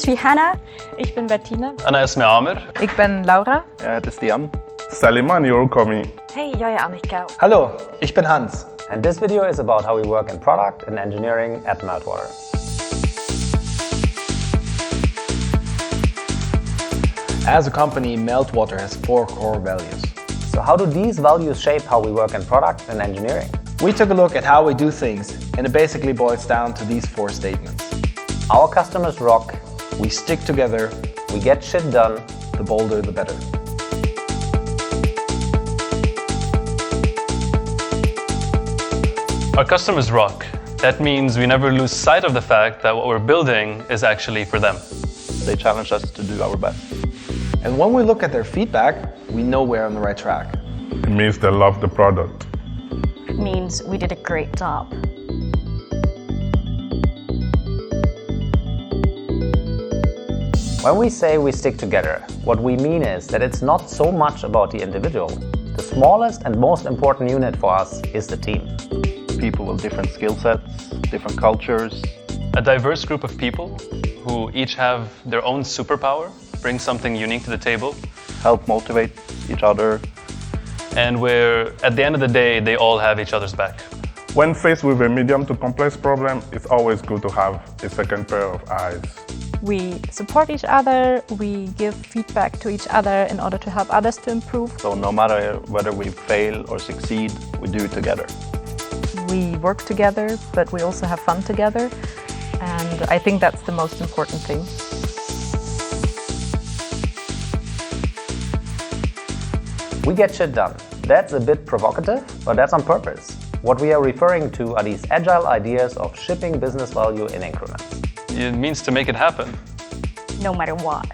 Je suis Hannah. Ik ben Bettine. Anna is Amer. Ik ben Laura. Het is Dian. Saliman Yorukomi. Hey, Joja Annika. Hallo, ich bin Hans. And this video is about how we work in product and engineering at Meltwater. As a company, Meltwater has 4 core values. So how do these values shape how we work in product and engineering? We took a look at how we do things, and it basically boils down to these 4 statements. Our customers rock. We stick together. We get shit done. The bolder, the better. Our customers rock. That means we never lose sight of the fact that what we're building is actually for them. They challenge us to do our best. And when we look at their feedback, we know we're on the right track. It means they love the product. It means we did a great job. When we say we stick together, what we mean is that it's not so much about the individual. The smallest and most important unit for us is the team. People with different skill sets, different cultures. A diverse group of people who each have their own superpower, bring something unique to the table. Help motivate each other. And where, at the end of the day, they all have each other's back. When faced with a medium to complex problem, it's always good to have a second pair of eyes. We support each other, we give feedback to each other in order to help others to improve. So no matter whether we fail or succeed, we do it together. We work together, but we also have fun together. And I think that's the most important thing. We get shit done. That's a bit provocative, but that's on purpose. What we are referring to are these agile ideas of shipping business value in increments. It means to make it happen. No matter what.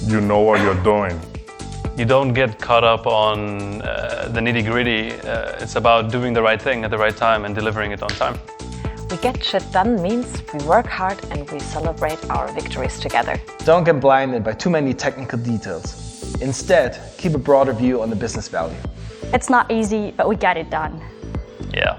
You know what you're doing. You don't get caught up on the nitty-gritty. It's about doing the right thing at the right time and delivering it on time. We get shit done means we work hard and we celebrate our victories together. Don't get blinded by too many technical details. Instead, keep a broader view on the business value. It's not easy, but we get it done. Yeah.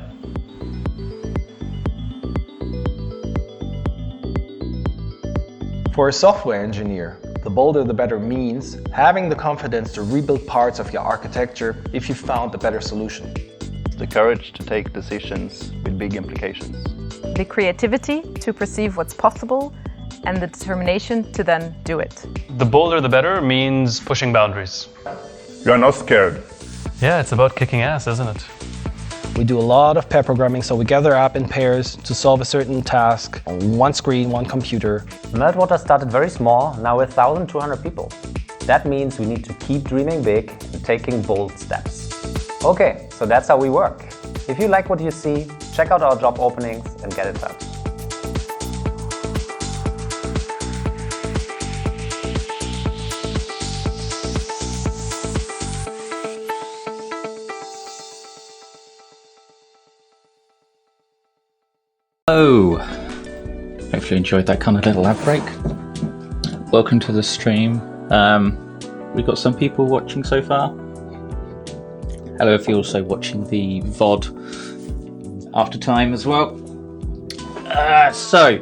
For a software engineer, the bolder the better means having the confidence to rebuild parts of your architecture if you found a better solution. The courage to take decisions with big implications. The creativity to perceive what's possible and the determination to then do it. The bolder the better means pushing boundaries. You are not scared. Yeah, it's about kicking ass, isn't it? We do a lot of pair programming, so we gather up in pairs to solve a certain task on one screen, one computer. Meltwater started very small, now with 1,200 people. That means we need to keep dreaming big and taking bold steps. Okay, so that's how we work. If you like what you see, check out our job openings and get in touch. Hello! Hopefully you enjoyed that kind of little ad break. Welcome to the stream. We've got some people watching so far. Hello if you're also watching the VOD after time as well. So, a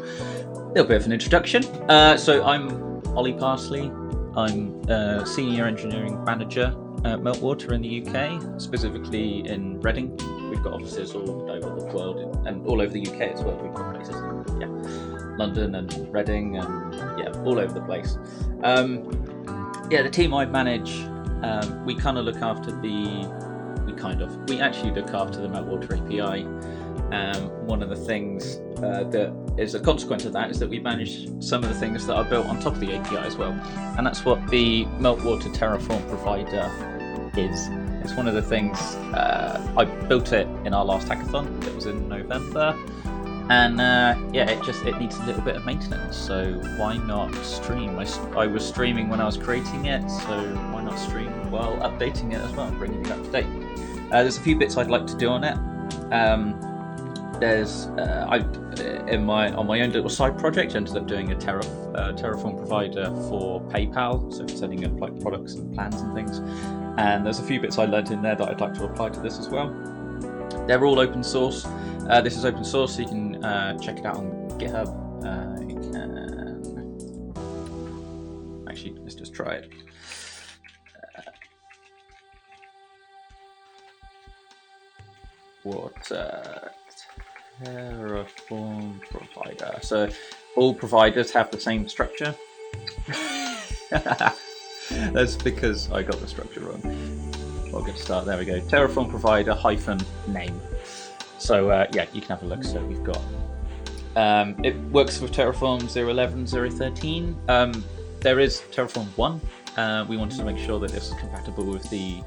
little bit of an introduction. So I'm OllieParsley. I'm a Senior Engineering Manager at Meltwater in the UK, specifically in Reading. We've got offices all over the world and all over the UK as well. We've got places in London and Reading and all over the place. The team I manage, we actually look after the Meltwater API. One of the things that is a consequence of that is that we manage some of the things that are built on top of the API as well. And that's what the Meltwater Terraform provider is. It's one of the things, I built it in our last hackathon, it was in November, and it needs a little bit of maintenance, so why not stream? I was streaming when I was creating it, so why not stream while updating it as well, bringing it up to date. There's a few bits I'd like to do on it. On my own little side project, I ended up doing a Terraform provider for PayPal, so for setting up like products and plans and things. And there's a few bits I learned in there that I'd like to apply to this as well. They're all open source. This is open source, so you can check it out on GitHub. You can actually, let's just try it. Terraform provider. So all providers have the same structure. That's because I got the structure wrong. Well, good start. There we go. Terraform provider -name. So yeah, you can have a look. So we've got. It works with Terraform 0.11, 0.13. There is Terraform 1. We wanted to make sure that this is compatible with the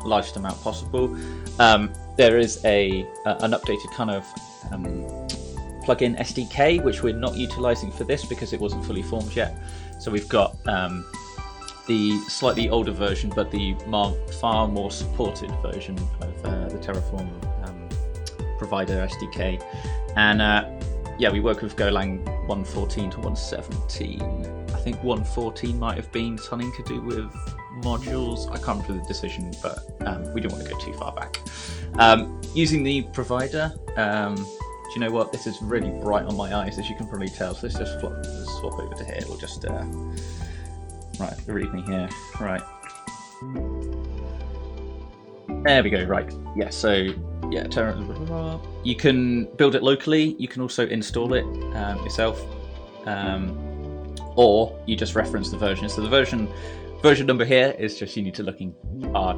largest amount possible. There is an updated kind of plugin SDK, which we're not utilizing for this because it wasn't fully formed yet. So we've got the slightly older version, but the far more supported version of the Terraform provider SDK. And yeah, we work with Golang 1.14 to 1.17. I think 1.14 might have been something to do with modules. I can't remember the decision, but we don't want to go too far back. Using the provider, do you know what? This is really bright on my eyes, as you can probably tell. So let's just swap over to here. We'll just right, read me here. Right. There we go. Right. Yeah. So yeah, you can build it locally. You can also install it yourself, or you just reference the version. So the version number here is just you need to look in our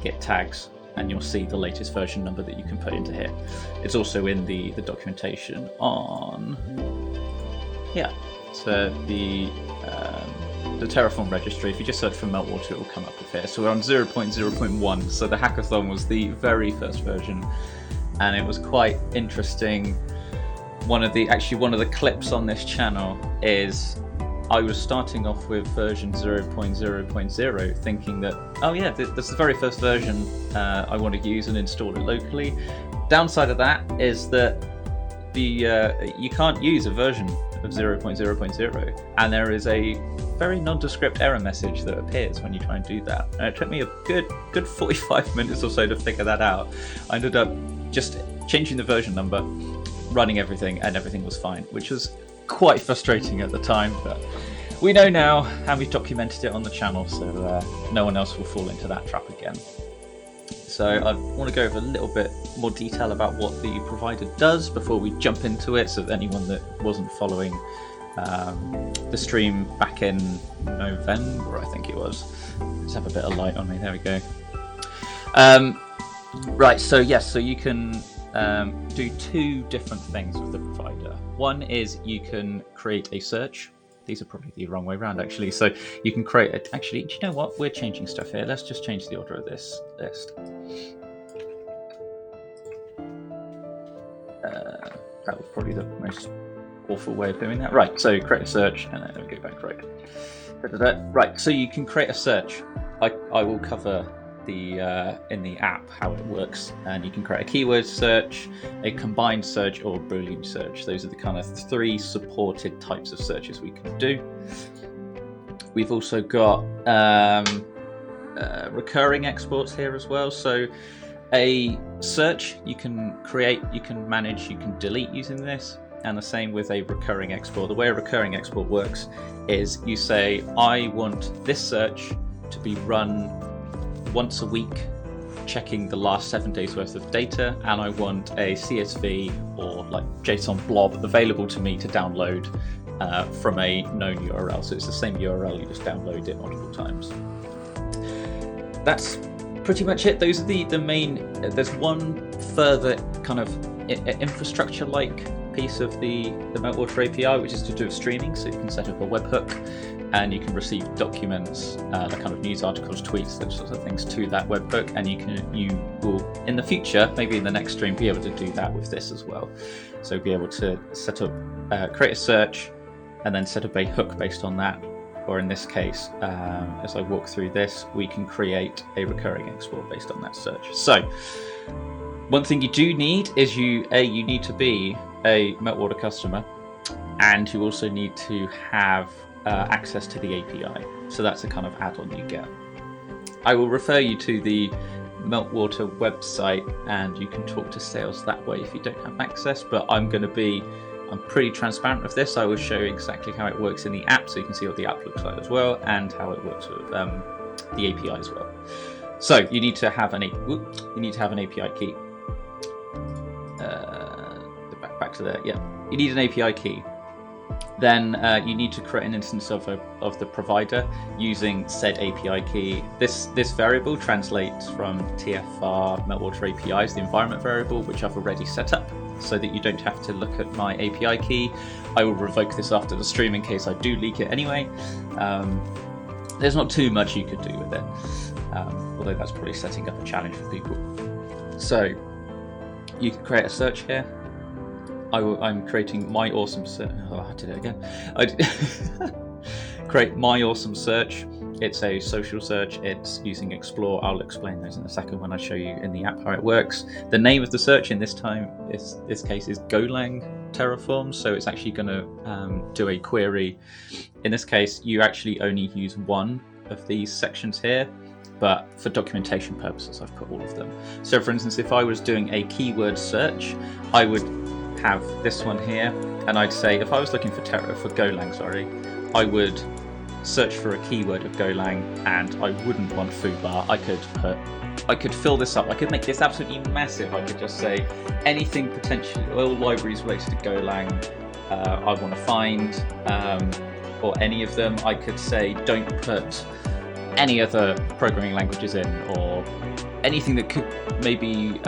Git tags, and you'll see the latest version number that you can put into here. It's also in the documentation on so the Terraform registry. If you just search for Meltwater, it will come up with here. So we're on 0.0.1. So the hackathon was the very first version, and it was quite interesting. One of the clips on this channel is I was starting off with version 0.0.0, thinking that, oh yeah, that's the very first version I want to use and install it locally. Downside of that is that you can't use a version of 0.0.0, and there is a very nondescript error message that appears when you try and do that. And it took me a good 45 minutes or so to figure that out. I ended up just changing the version number, running everything, and everything was fine, which was quite frustrating at the time, but we know now, and we've documented it on the channel, so no one else will fall into that trap again. So I want to go over a little bit more detail about what the provider does before we jump into it, so that anyone that wasn't following the stream back in November, I think it was. Let's have a bit of light on me, there we go. Right, so yes, so you can do two different things with the provider. One is you can create a search. These are probably the wrong way around, actually. So you can create it. Actually, do you know what? We're changing stuff here. Let's just change the order of this list. That was probably the most awful way of doing that. Right, so create a search, and then we go back, right. Right, so you can create a search. I will cover in the app how it works, and you can create a keyword search, a combined search, or a Boolean search. Those are the kind of three supported types of searches we can do. We've also got recurring exports here as well. So a search you can create, you can manage, you can delete using this, and the same with a recurring export. The way a recurring export works is you say, I want this search to be run once a week, checking the last 7 days worth of data, and I want a CSV or like JSON blob available to me to download from a known URL. So it's the same URL, you just download it multiple times. That's pretty much it. Those are the main. There's one further kind of infrastructure-like piece of the Meltwater API, which is to do with streaming. So you can set up a webhook, and you can receive documents, like kind of news articles, tweets, those sorts of things to that webhook, and you will in the future, maybe in the next stream, be able to do that with this as well. So be able to set up, create a search, and then set up a hook based on that. Or in this case, as I walk through this, we can create a recurring export based on that search. So one thing you do need is you need to be a Meltwater customer, and you also need to have access to the API. So that's the kind of add-on you get. I will refer you to the Meltwater website, and you can talk to sales that way if you don't have access, but I'm I'm pretty transparent with this. I will show you exactly how it works in the app, so you can see what the app looks like as well, and how it works with the API as well. So you need to have an API key. Back to there. Yeah, you need an API key. Then you need to create an instance of the provider using said API key. This variable translates from TFR Meltwater APIs, the environment variable, which I've already set up, so that you don't have to look at my API key. I will revoke this after the stream in case I do leak it anyway. There's not too much you could do with it, although that's probably setting up a challenge for people. So you can create a search here. I'm creating my awesome search. Oh, I did it again. Create my awesome search. It's a social search. It's using Explore. I'll explain those in a second when I show you in the app how it works. The name of the search in this case is Golang Terraform. So it's actually going to do a query. In this case, you actually only use one of these sections here, but for documentation purposes, I've put all of them. So for instance, if I was doing a keyword search, I would have this one here, and I'd say if I was looking for Golang, I would search for a keyword of Golang, and I wouldn't want foobar. I could fill this up. I could make this absolutely massive. I could just say anything potentially, all libraries related to Golang I want to find, or any of them. I could say don't put any other programming languages in, or anything that could maybe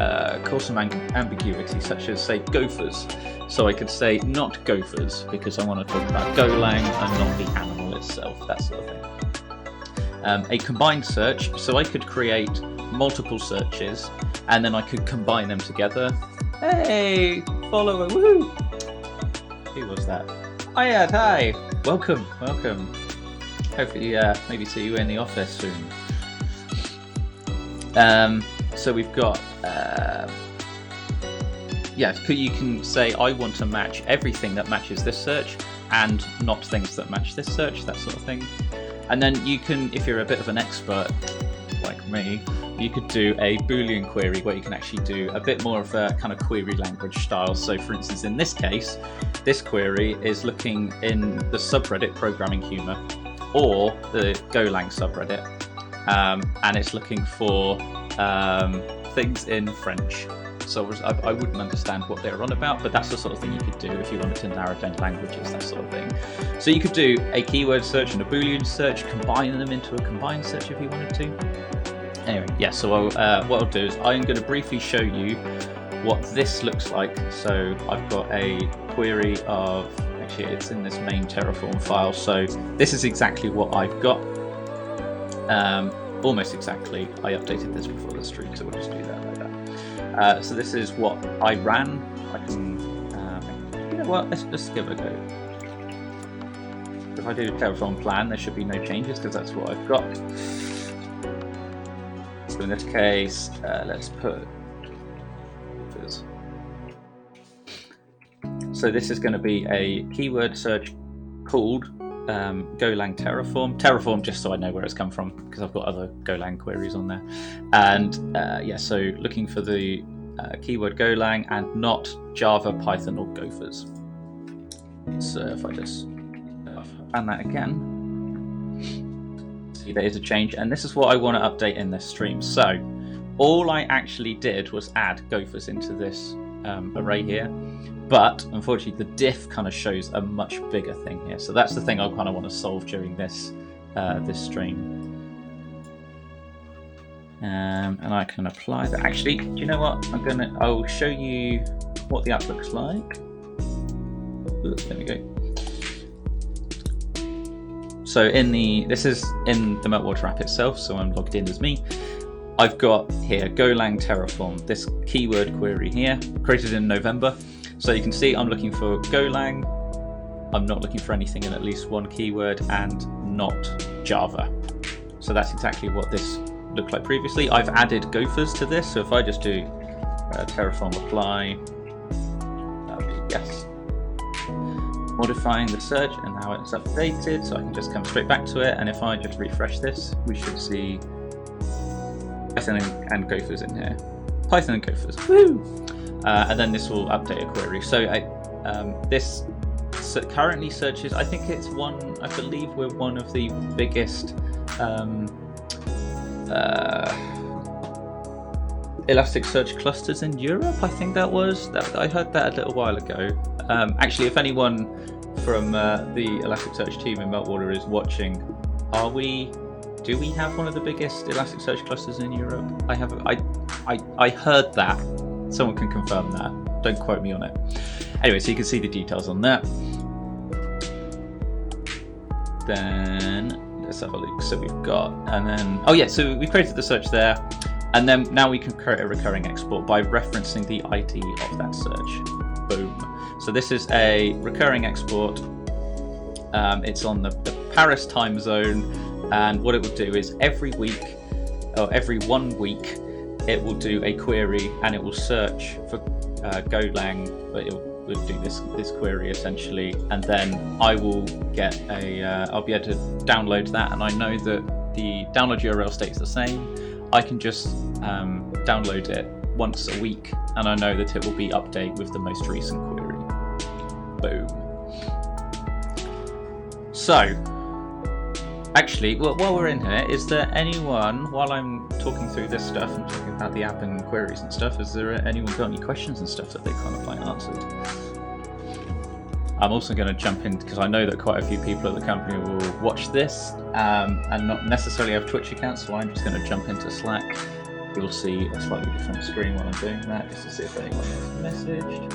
cause some ambiguity, such as say gophers. So I could say not gophers because I want to talk about Golang and not the animal itself, that sort of thing. A combined search, so I could create multiple searches and then I could combine them together. Hey, follower, woohoo! Who was that? Hiya, hi! Welcome. Hopefully maybe see you in the office soon. So we've got, you can say I want to match everything that matches this search and not things that match this search, that sort of thing. And then you can, if you're a bit of an expert like me, you could do a Boolean query where you can actually do a bit more of a kind of query language style. So for instance, in this case, this query is looking in the subreddit Programming Humor or the Golang subreddit. And it's looking for things in French. So I wouldn't understand what they're on about, but that's the sort of thing you could do if you wanted to narrow down languages, that sort of thing. So you could do a keyword search and a Boolean search, combine them into a combined search if you wanted to. Anyway, yeah, so what I'll do is I'm going to briefly show you what this looks like. So I've got a query of, actually it's in this main Terraform file, so this is exactly what I've got. Almost exactly. I updated this before the stream, so we'll just do that like that. So this is what I ran. I can, you know what, let's just give it a go. If I do a Terraform plan, there should be no changes because that's what I've got. So in this case, let's put this. So this is going to be a keyword search called Golang Terraform. Terraform, just so I know where it's come from, because I've got other Golang queries on there. And yeah, so looking for the keyword Golang and not Java, Python, or Gophers. So if I just run that again, see there is a change, and this is what I want to update in this stream. So all I actually did was add Gophers into this array here. But unfortunately, the diff kind of shows a much bigger thing here. So that's the thing I kind of want to solve during this this stream. And I can apply that. Actually, do you know what? I'll show you what the app looks like. Ooh, there we go. So this is in the Meltwater app itself. So I'm logged in as me. I've got here Golang Terraform. This keyword query here, created in November. So you can see I'm looking for Golang, I'm not looking for anything in at least one keyword, and not Java. So that's exactly what this looked like previously. I've added Gophers to this, so if I just do Terraform apply, that'll be yes. Modifying the search, and now it's updated, so I can just come straight back to it, and if I just refresh this, we should see Python and Gophers in here. Python and Gophers, woo! And then this will update a query. So This currently searches, I think it's I believe we're one of the biggest Elasticsearch clusters in Europe. I think I heard that a little while ago. Actually, if anyone from the Elasticsearch team in Meltwater is watching, do we have one of the biggest Elasticsearch clusters in Europe? I heard that. Someone can confirm that. Don't quote me on it. Anyway, so you can see the details on that. Then let's have a look. So we've got, and then, oh yeah, so we created the search there. And then now we can create a recurring export by referencing the ID of that search. Boom. So this is a recurring export. It's on the Paris time zone. And what it will do is every 1 week, it will do a query and it will search for Golang, but it will do this query essentially. And then I will get I'll be able to download that. And I know that the download URL stays the same. I can just download it once a week, and I know that it will be updated with the most recent query. Boom. So, actually, while we're in here, is there anyone, while I'm talking through this stuff and talking about the app and queries and stuff, is there anyone got any questions and stuff that they kind of like answered? I'm also going to jump in because I know that quite a few people at the company will watch this and not necessarily have Twitch accounts, so I'm just going to jump into Slack. You'll see a slightly different screen while I'm doing that, just to see if anyone has messaged.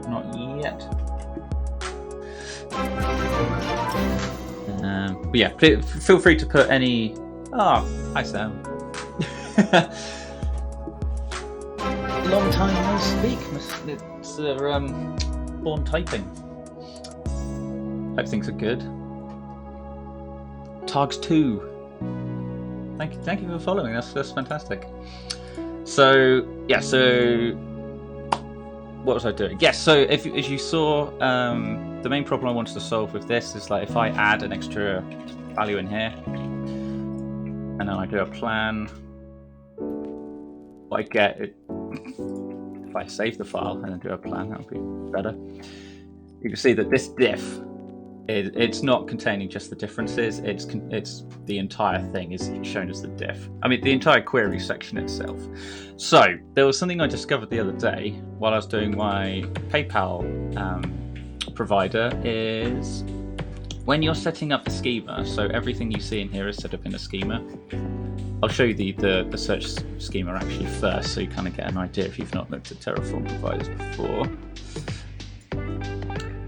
Not yet. But yeah, feel free to put any... Oh, hi Sam. Long time no speak, Mr. Born Typing. Hope things are good. Targs 2. Thank you for following. That's fantastic. So yeah, so what was I doing? Yes, so as you saw, the main problem I wanted to solve with this is like if I add an extra value in here, and then I do a plan, what I get it. If I save the file and then do a plan, that would be better. You can see that this diff. It's not containing just the differences, it's the entire thing is shown as the diff. I mean, the entire query section itself. So, there was something I discovered the other day while I was doing my PayPal provider is when you're setting up the schema, so everything you see in here is set up in a schema. I'll show you the search schema actually first so you kind of get an idea if you've not looked at Terraform providers before.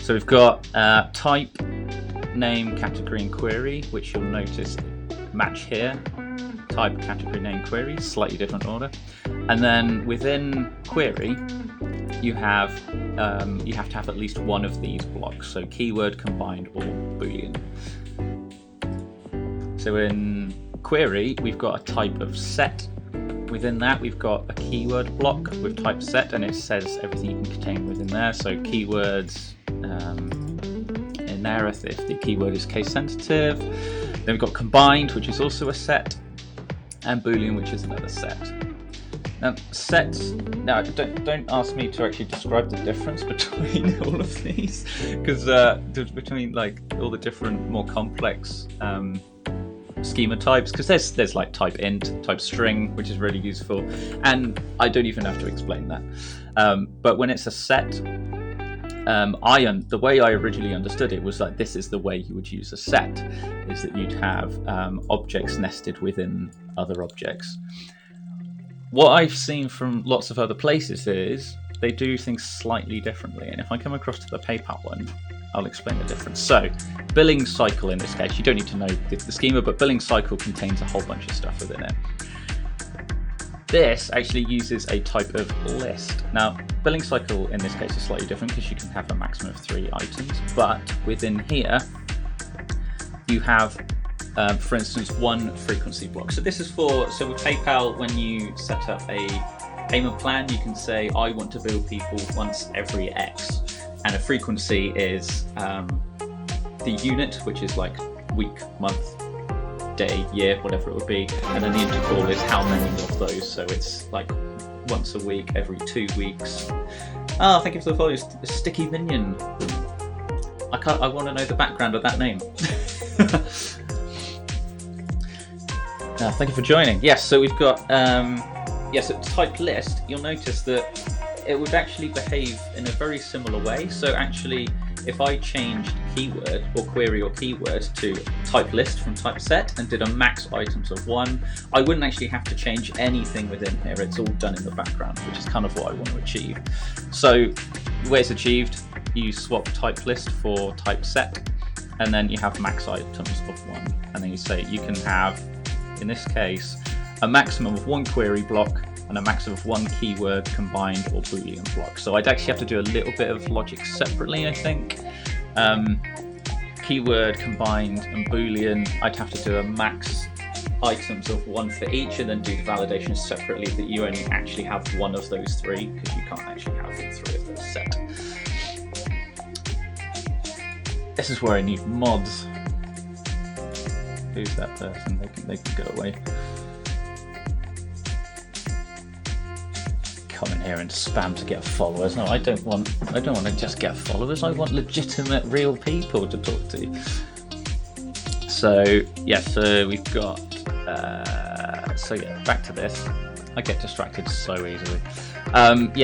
So we've got type, name, category, and query, which you'll notice match here. Type, category, name, query, slightly different order. And then within query, you have to have at least one of these blocks. So keyword, combined, or Boolean. So in query, we've got a type of set. Within that, we've got a keyword block with type set, and it says everything you can contain within there. So keywords. In there if the keyword is case sensitive. Then we've got combined, which is also a set, and Boolean, which is another set. Now sets, now don't ask me to actually describe the difference between all of these, because between like all the different more complex schema types, because there's like type int, type string, which is really useful, and I don't even have to explain that. But when it's a set, the way I originally understood it was like this is the way you would use a set, is that you'd have objects nested within other objects. What I've seen from lots of other places is they do things slightly differently, and if I come across to the PayPal one, I'll explain the difference. So, billing cycle in this case, you don't need to know the schema, but billing cycle contains a whole bunch of stuff within it. This actually uses a type of list. Now, billing cycle in this case is slightly different because you can have a maximum of 3 items, but within here, you have, for instance, one frequency block. So this is so with PayPal, when you set up a payment plan, you can say, I want to bill people once every X. And a frequency is the unit, which is like week, month, day, year, whatever it would be, and then the interval is how many of those, so it's like once a week, every 2 weeks, Oh, thank you for the follow, Sticky Minion. I want to know the background of that name. Thank you for joining. Yes, so we've got so type list. You'll notice that it would actually behave in a very similar way. So actually, if I changed keyword or query or keyword to type list from type set and did a max items of 1, I wouldn't actually have to change anything within here. It's all done in the background, which is kind of what I want to achieve. So the way it's achieved, you swap type list for type set, and then you have max items of 1. And then you say you can have, in this case, a maximum of 1 query block and a maximum of 1 keyword combined or Boolean block. So I'd actually have to do a little bit of logic separately, I think. Keyword combined and Boolean, I'd have to do a max items of 1 for each, and then do the validation separately that you only actually have 1 of those 3, because you can't actually have 3 of those set. This is where I need mods. Who's that person? They can go away. Come in here and spam to get followers. No, I don't want to just get followers. I want legitimate, real people to talk to. So yeah, so we've got. So yeah, back to this. I get distracted so easily.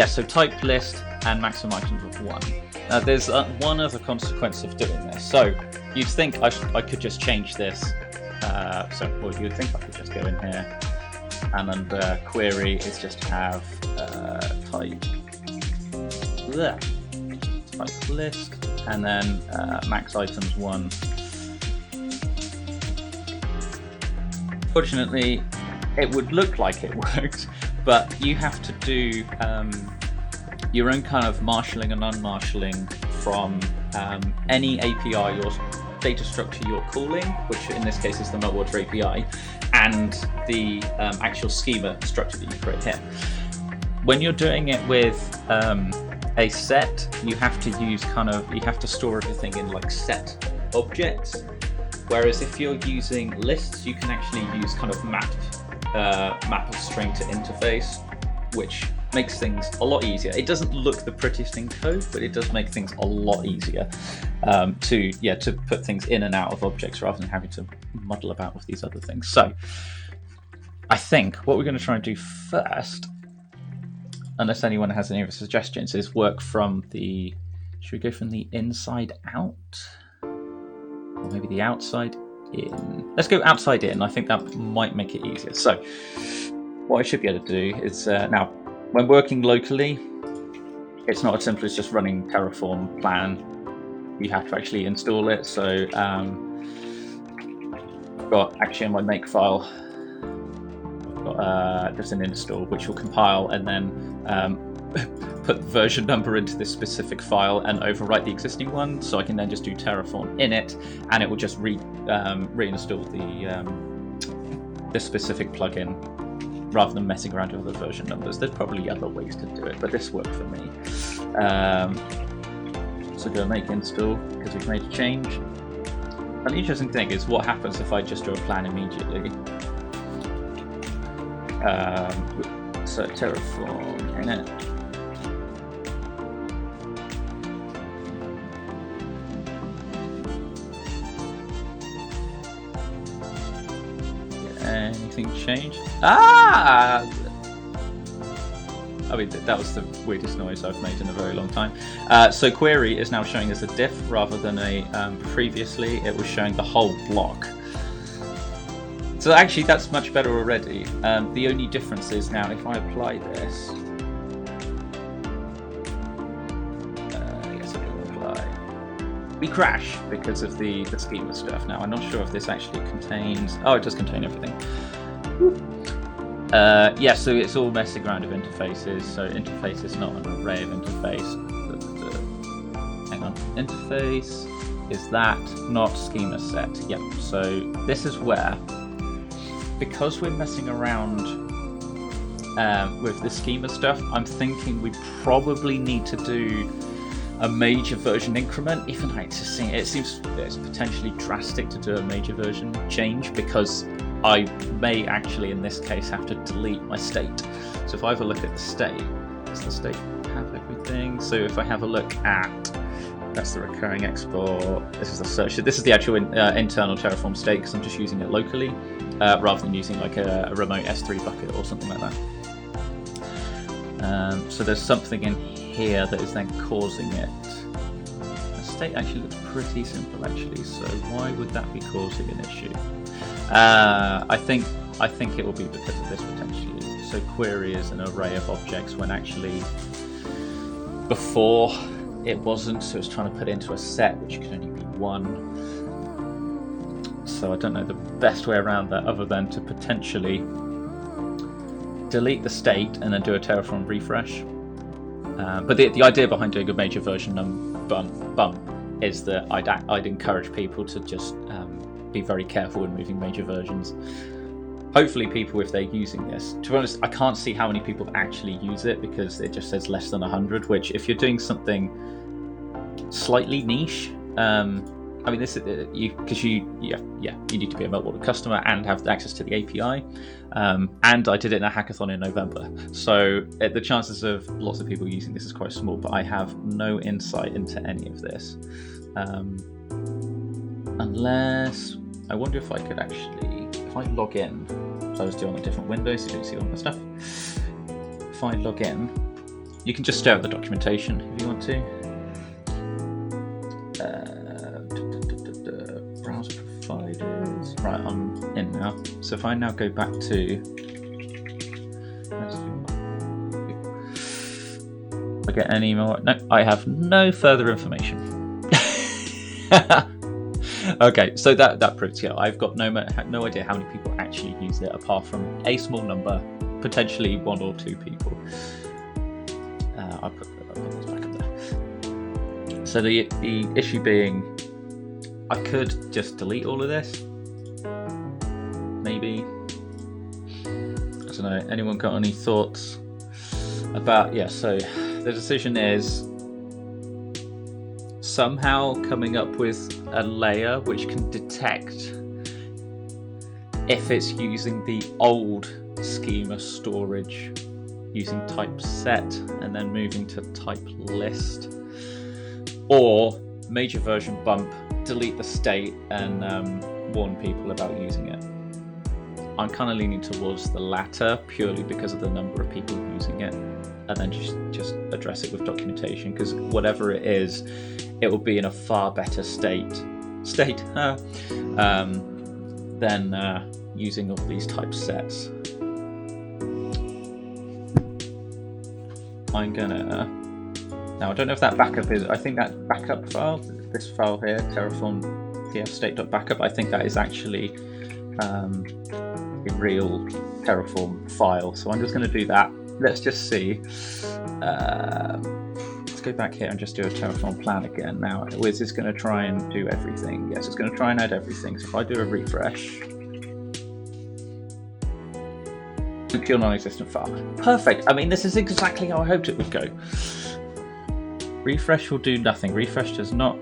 So type list and maximum items of 1. Now there's one other consequence of doing this. So you'd think I could just change this. You'd think I could just go in here and under query is just have type list and then max items 1. Fortunately, it would look like it worked, but you have to do your own kind of marshalling and unmarshalling from any API or data structure you're calling, which in this case is the Meltwater API, and the actual schema structure that you create here. When you're doing it with a set, you have to store everything in like set objects. Whereas if you're using lists, you can actually use kind of map of string to interface, which makes things a lot easier. It doesn't look the prettiest in code, but it does make things a lot easier to put things in and out of objects rather than having to muddle about with these other things. So I think what we're going to try and do first, unless anyone has any other suggestions, is work from the, should we go from the inside out? Or maybe the outside in? Let's go outside in. I think that might make it easier. So what I should be able to do is, now when working locally, it's not as simple as just running Terraform plan. You have to actually install it. So I've got actually in my make file, I've got just an install, which will compile and then put the version number into this specific file and overwrite the existing one. So I can then just do Terraform in it, and it will just reinstall the specific plugin, rather than messing around with the version numbers. There's probably other ways to do it, but this worked for me. So go make install, because we've made a change. An interesting thing is what happens if I just do a plan immediately. So Terraform in it. Anything change? Ah! I mean, that was the weirdest noise I've made in a very long time. So query is now showing as a diff rather than a previously it was showing the whole block. So actually that's much better already. The only difference is now if I apply this, yes, I can apply. We crash because of the schema stuff. Now I'm not sure if this actually contains. Oh, it does contain everything. Yeah, so it's all messing around with interfaces. So interface is not an array of interface. Hang on, interface is that, not schema set. Yep. So this is where, because we're messing around with the schema stuff, I'm thinking we probably need to do a major version increment. Even though it seems it's potentially drastic to do a major version change, because I may actually in this case have to delete my state. So if I have a look at the state, is the state have everything. So if I have a look at, that's the recurring export. This is the search. This is the actual internal Terraform state because I'm just using it locally rather than using like a remote S3 bucket or something like that. So there's something in here that is then causing it. The state actually looks pretty simple actually. So why would that be causing an issue? I think it will be because of this potentially. So query is an array of objects when actually before it wasn't, so it's trying to put it into a set which can only be one. So I don't know the best way around that other than to potentially delete the state and then do a Terraform refresh. But the idea behind doing a major version bump is that I'd encourage people to just be very careful when moving major versions. Hopefully people, if they're using this, to be honest, I can't see how many people actually use it because it just says less than 100, which if you're doing something slightly niche, I mean, this is because you need to be a Meltwater customer and have access to the API. And I did it in a hackathon in November, so the chances of lots of people using this is quite small. But I have no insight into any of this, unless I wonder if I could actually, if I log in. So I was doing on a different window, so you don't see all my stuff. If I log in, you can just stare at the documentation if you want to. Browser providers. Right, I'm in now. So if I now go back to, I get an email. No, I have no further information. Okay, so that proves, yeah, I've got no idea how many people actually use it apart from a small number, potentially 1 or 2 people. I'll put this back up there. So the issue being, I could just delete all of this. Maybe. I don't know, anyone got any thoughts about, yeah, so the decision is somehow coming up with a layer which can detect if it's using the old schema storage using type set and then moving to type list, or major version bump, delete the state and warn people about using it. I'm kind of leaning towards the latter purely because of the number of people using it, and then just address it with documentation, because whatever it is, it will be in a far better state than using all these type sets. I'm gonna, now I don't know if that backup is, I think that backup file, this file here, Terraform tf-state.backup, I think that is actually a real Terraform file. So I'm just going to do that. Let's just see. Let's go back here and just do a Terraform plan again. Now, is this going to try and do everything? Yes, it's going to try and add everything. So if I do a refresh, pure non-existent file. Perfect. I mean, this is exactly how I hoped it would go. Refresh will do nothing. Refresh does not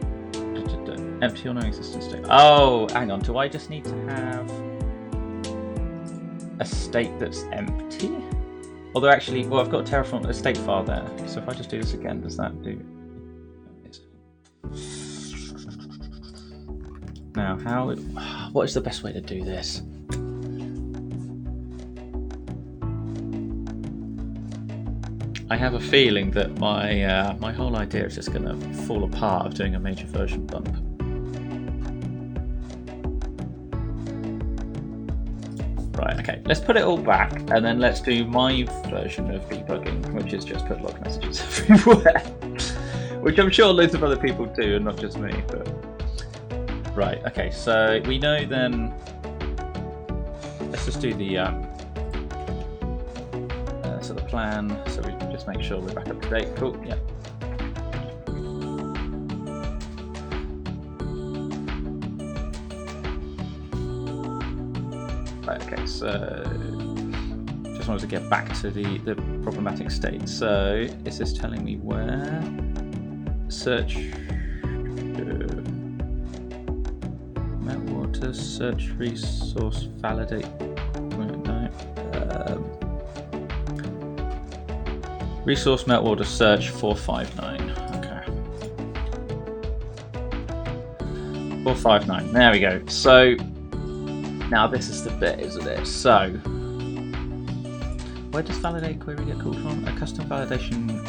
empty or non-existent state. Oh, hang on. Do I just need to have a state that's empty? Although actually, well, I've got a Terraform a state file there. So if I just do this again, does that do? Now, what is the best way to do this? I have a feeling that my my whole idea is just going to fall apart of doing a major version bump. Right, okay, let's put it all back and then let's do my version of debugging, which is just put log messages everywhere, which I'm sure loads of other people do and not just me. But right, okay, so we know then, let's just do the so the plan, so we can just make sure we're back up to date. Cool, yeah. Right, okay, so just wanted to get back to the problematic state. So is this telling me where? Search Meltwater, search resource, validate. No. Resource Meltwater search 459. Okay. 459. There we go. So now this is the bit, isn't it? So where does validate query get called from? A custom validation.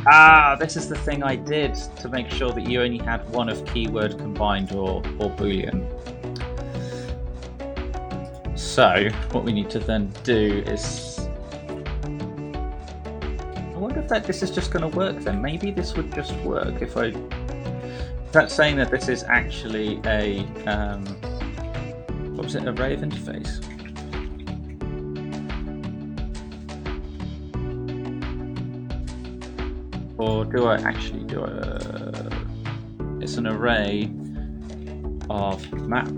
Ah, this is the thing I did to make sure that you only had one of keyword combined or boolean. So what we need to then do is, I wonder if this is just going to work then. Maybe this would just work if I, that's saying that this is actually a, what was it, array of interface? Or do I actually do a, it's an array of map. It's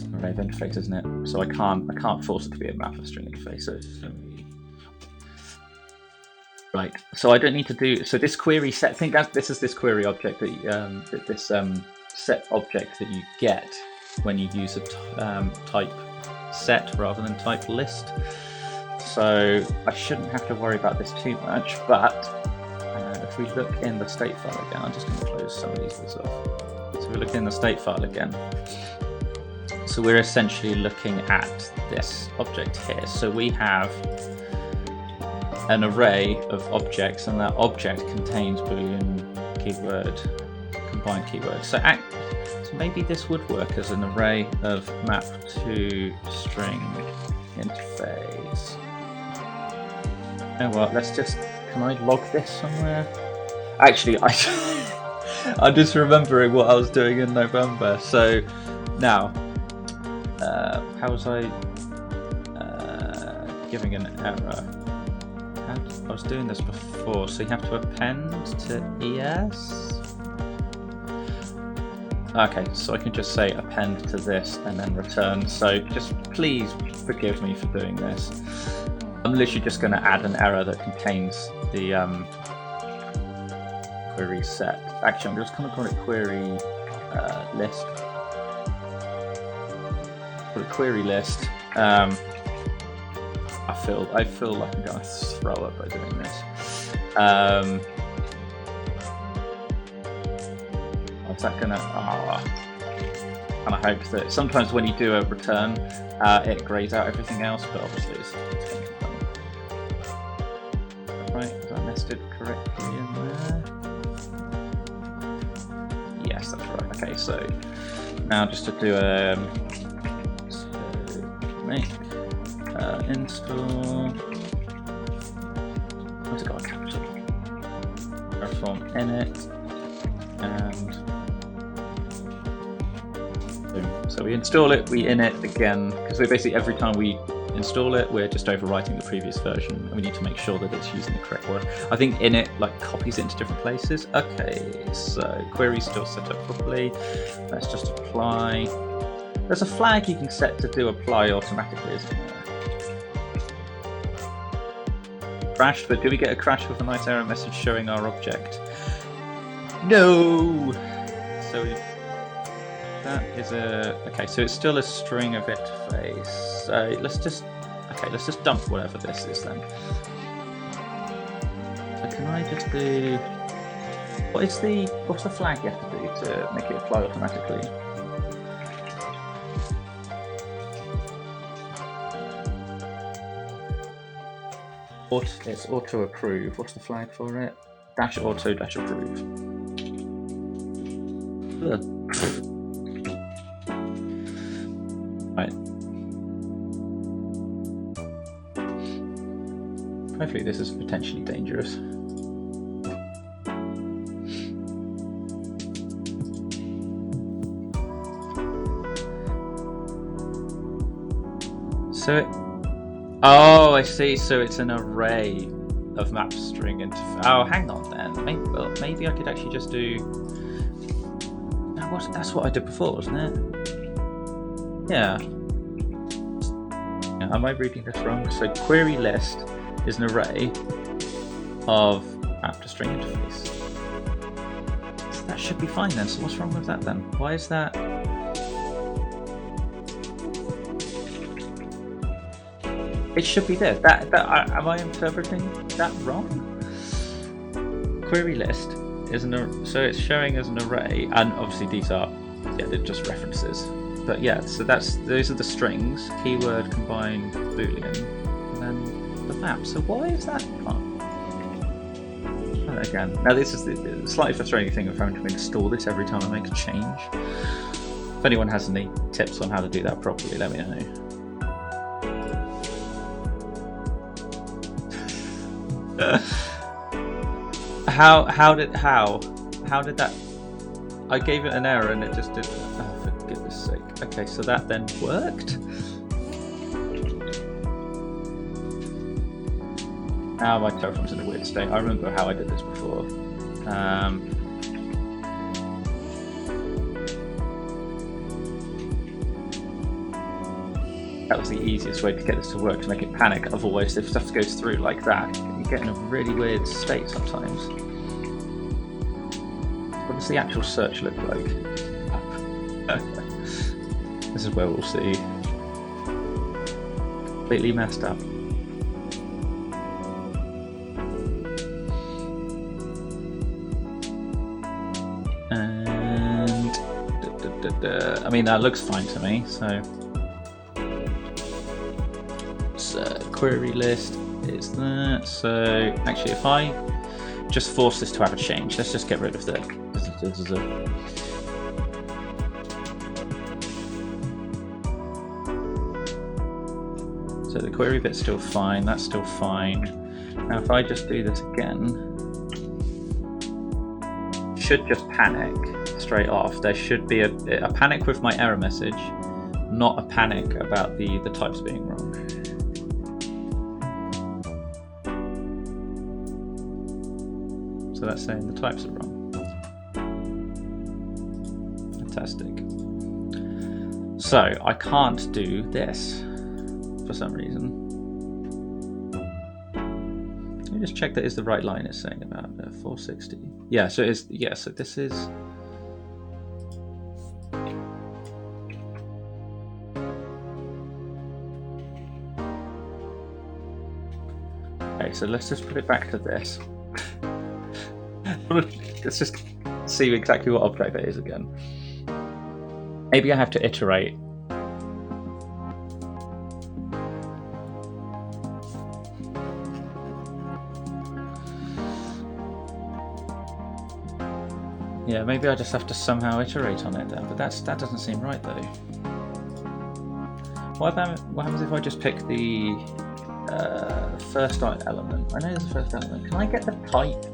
an array of interface, isn't it? So I can't force it to be a map of string interface. So it's right. So I don't need to do, so this query set, think that this is this query object that this set object that you get when you use a type set rather than type list. So I shouldn't have to worry about this too much, but if we look in the state file again, I'm just going to close some of these bits off. So we look in the state file again. So we're essentially looking at this object here. So we have an array of objects, and that object contains Boolean keyword, combined keywords. So maybe this would work as an array of map to string interface. You know what, let's just, can I log this somewhere? Actually, I'm just remembering what I was doing in November. So now, how was I giving an error? I was doing this before, so you have to append to ES. Okay, so I can just say append to this and then return. So just please forgive me for doing this. I'm literally just going to add an error that contains the query set. Actually, I'm just going to call it query list. Call it query list. I feel like I'm going to throw up by doing this. Is that gonna? And I hope that sometimes when you do a return, it grays out everything else, but obviously it's right. Have I nested correctly in there? Yes, that's right. Okay, so now just to do a make install. Where's it got a capital? Terraform init and. So we install it, we init again, because we basically every time we install it, we're just overwriting the previous version, and we need to make sure that it's using the correct word. I think init like copies it into different places. Okay, so query's still set up properly. Let's just apply. There's a flag you can set to do apply automatically, isn't there? Crashed, but do we get a crash with a nice error message showing our object? No! So that is a, okay, so it's still a string of interface. So let's just dump whatever this is then. So can I just do, what's the flag you have to do to make it apply automatically? It's auto approve. What's the flag for it? Dash auto dash approve. Ugh. Right. Hopefully this is potentially dangerous. So, oh, I see. So it's an array of map string interface. Oh, hang on then. Maybe I could actually just do. That's what I did before, wasn't it? Yeah. Am I reading this wrong? So query list is an array of map to string interface. So that should be fine then. So what's wrong with that then? Why is that? It should be there. Am I interpreting that wrong? Query list is so it's showing as an array, and obviously these are they're just references. But yeah, so those are the strings, keyword combined boolean, and then the map. So why is that not? Again, now this is the slightly frustrating thing of having to install this every time I make a change. If anyone has any tips on how to do that properly, let me know. How did that? I gave it an error and it just did. Oh, for goodness sake! Okay, so that then worked. Now my Terraform's in a weird state. I remember how I did this before. That was the easiest way to get this to work, to make it panic. Otherwise, if stuff goes through like that, you get in a really weird state sometimes. What does the actual search look like? This is where we'll see. Completely messed up. And I mean, that looks fine to me. So query list is that. So actually, if I just force this to have a change, let's just get rid of the. So the query bit's still fine. That's still fine. Now, if I just do this again. Should just panic straight off. There should be a panic with my error message, not a panic about the types being wrong. So that's saying the types are wrong. Fantastic. So I can't do this for some reason. Let me just check that is the right line it's saying about 460. Yeah, so it's so this is okay, so let's just put it back to this. Let's just see exactly what object that is again. Maybe I have to iterate. Yeah, maybe I just have to somehow iterate on it then, but that doesn't seem right though. What happens if I just pick the first element? I know there's a first element. Can I get the type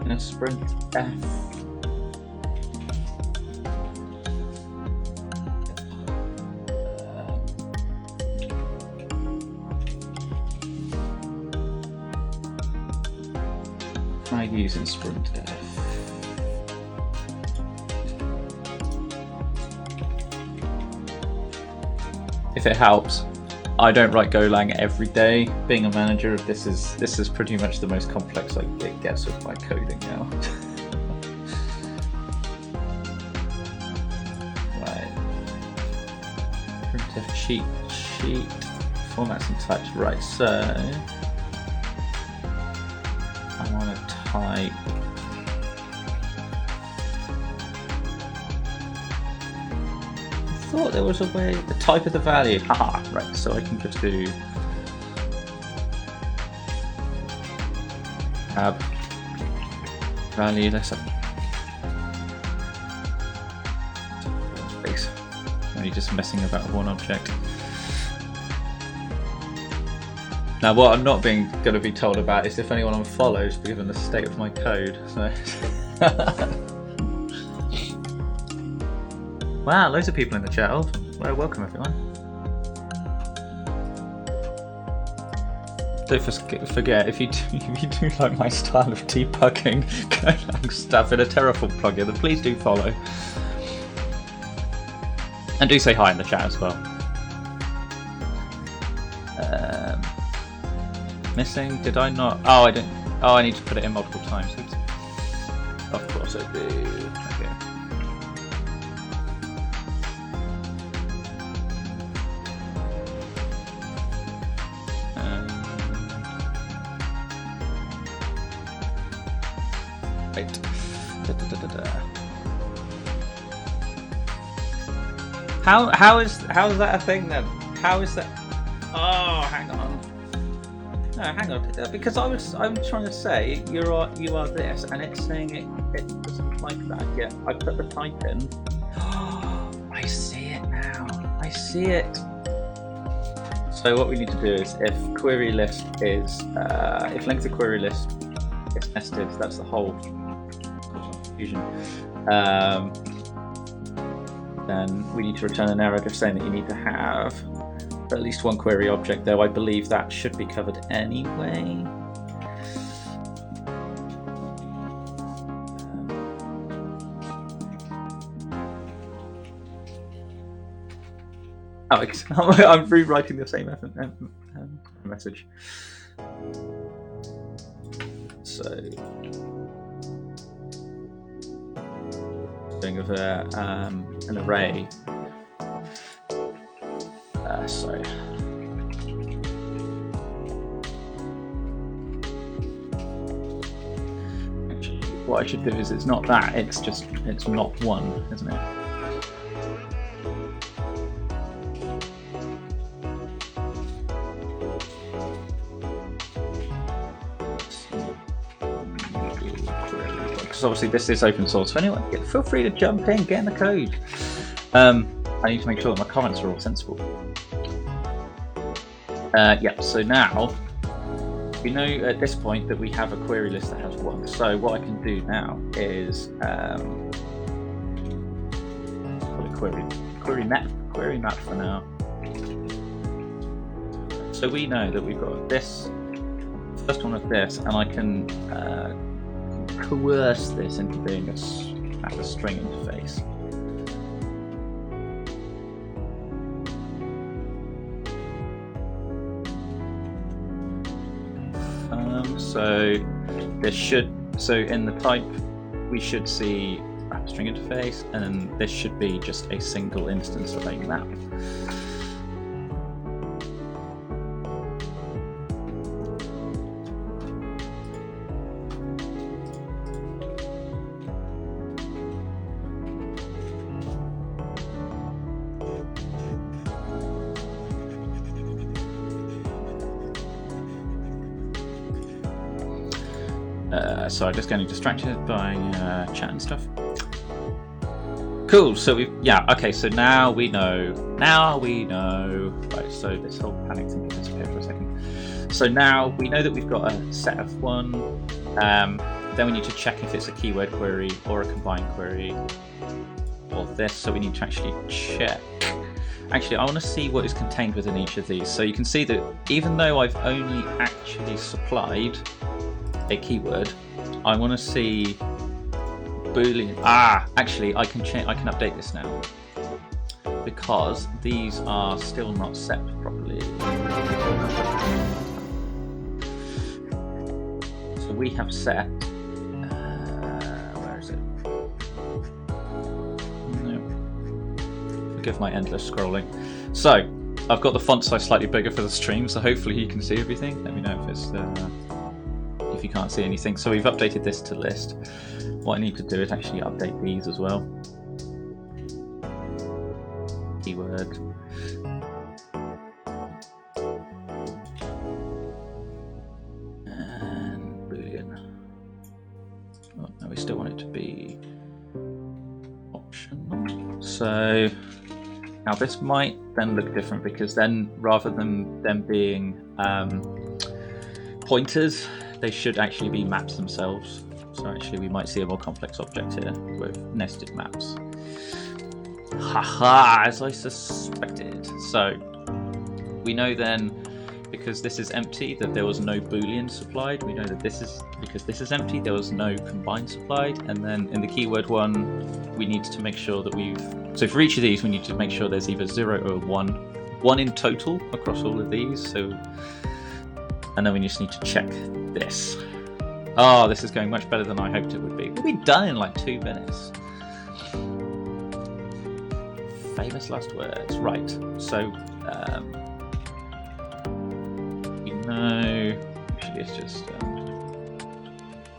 in a sprint F? Using sprint F. If it helps, I don't write Golang every day. Being a manager, this is pretty much the most complex it gets with my coding now. Right. Printf cheat formats and types. Right. So I want to type I thought there was a way, the type of the value. Haha, right, so I can just do tab value, let's have space. Only just messing about with one object. Now, what I'm not going to be told about is if anyone unfollows, given the state of my code. So. Wow, loads of people in the chat. Oh, well, welcome everyone. Don't forget, if you do like my style of debugging Golang stuff in a Terraform plugin, then please do follow. And do say hi in the chat as well. Missing? Did I not? Oh, I didn't. Oh, I need to put it in multiple times. Oops. Of course I do. Okay. Right. How's that a thing then? How is that? Oh, hang on. No, hang on. Because I'm trying to say you are this, and it's saying it doesn't like that yet. I put the type in. Oh, I see it now. I see it. So what we need to do is, if query list is if length of query list is nested, that's the whole confusion. Then we need to return an error just saying that you need to have at least one query object, though I believe that should be covered anyway. Alex, I'm rewriting the same message. So, doing of an array. Sorry. Actually, what I should do is it's not that. It's not one, isn't it? Because obviously this is open source. So anyone, feel free to jump in, get in the code. I need to make sure that my comments are all sensible. Yeah, so now we know at this point that we have a query list that has one. So what I can do now is call it query map for now. So we know that we've got this first one of this, and I can coerce this into being a string interface. So in the type we should see a string interface, and then this should be just a single instance of a map. So I'm just getting distracted by chat and stuff. Cool, so okay, so now we know. Right, so this whole panic thing can disappear for a second. So now we know that we've got a set of one. Then we need to check if it's a keyword query or a combined query or this, so we need to actually check. Actually, I want to see what is contained within each of these. So you can see that even though I've only actually supplied a keyword, I want to see Boolean. Actually, I can update this now because these are still not set properly. So we have set. Where is it? No. Forgive my endless scrolling. So I've got the font size slightly bigger for the stream, so hopefully you can see everything. Let me know if it's. If you can't see anything. So we've updated this to list. What I need to do is actually update these as well. Keyword. And Boolean. Oh, no, we still want it to be optional. So now this might then look different, because then rather than them being pointers, they should actually be maps themselves. So actually we might see a more complex object here with nested maps. Haha, as I suspected. So we know then, because this is empty, that there was no Boolean supplied. We know that this is, because this is empty, there was no combined supplied. And then in the keyword one, we need to make sure that so for each of these, we need to make sure there's either 0 or 1. 1 in total across all of these. So, and then we just need to check this. Oh, this is going much better than I hoped it would be. We'll be done in like 2 minutes. Famous last words. Right. So, you know, actually, it's just.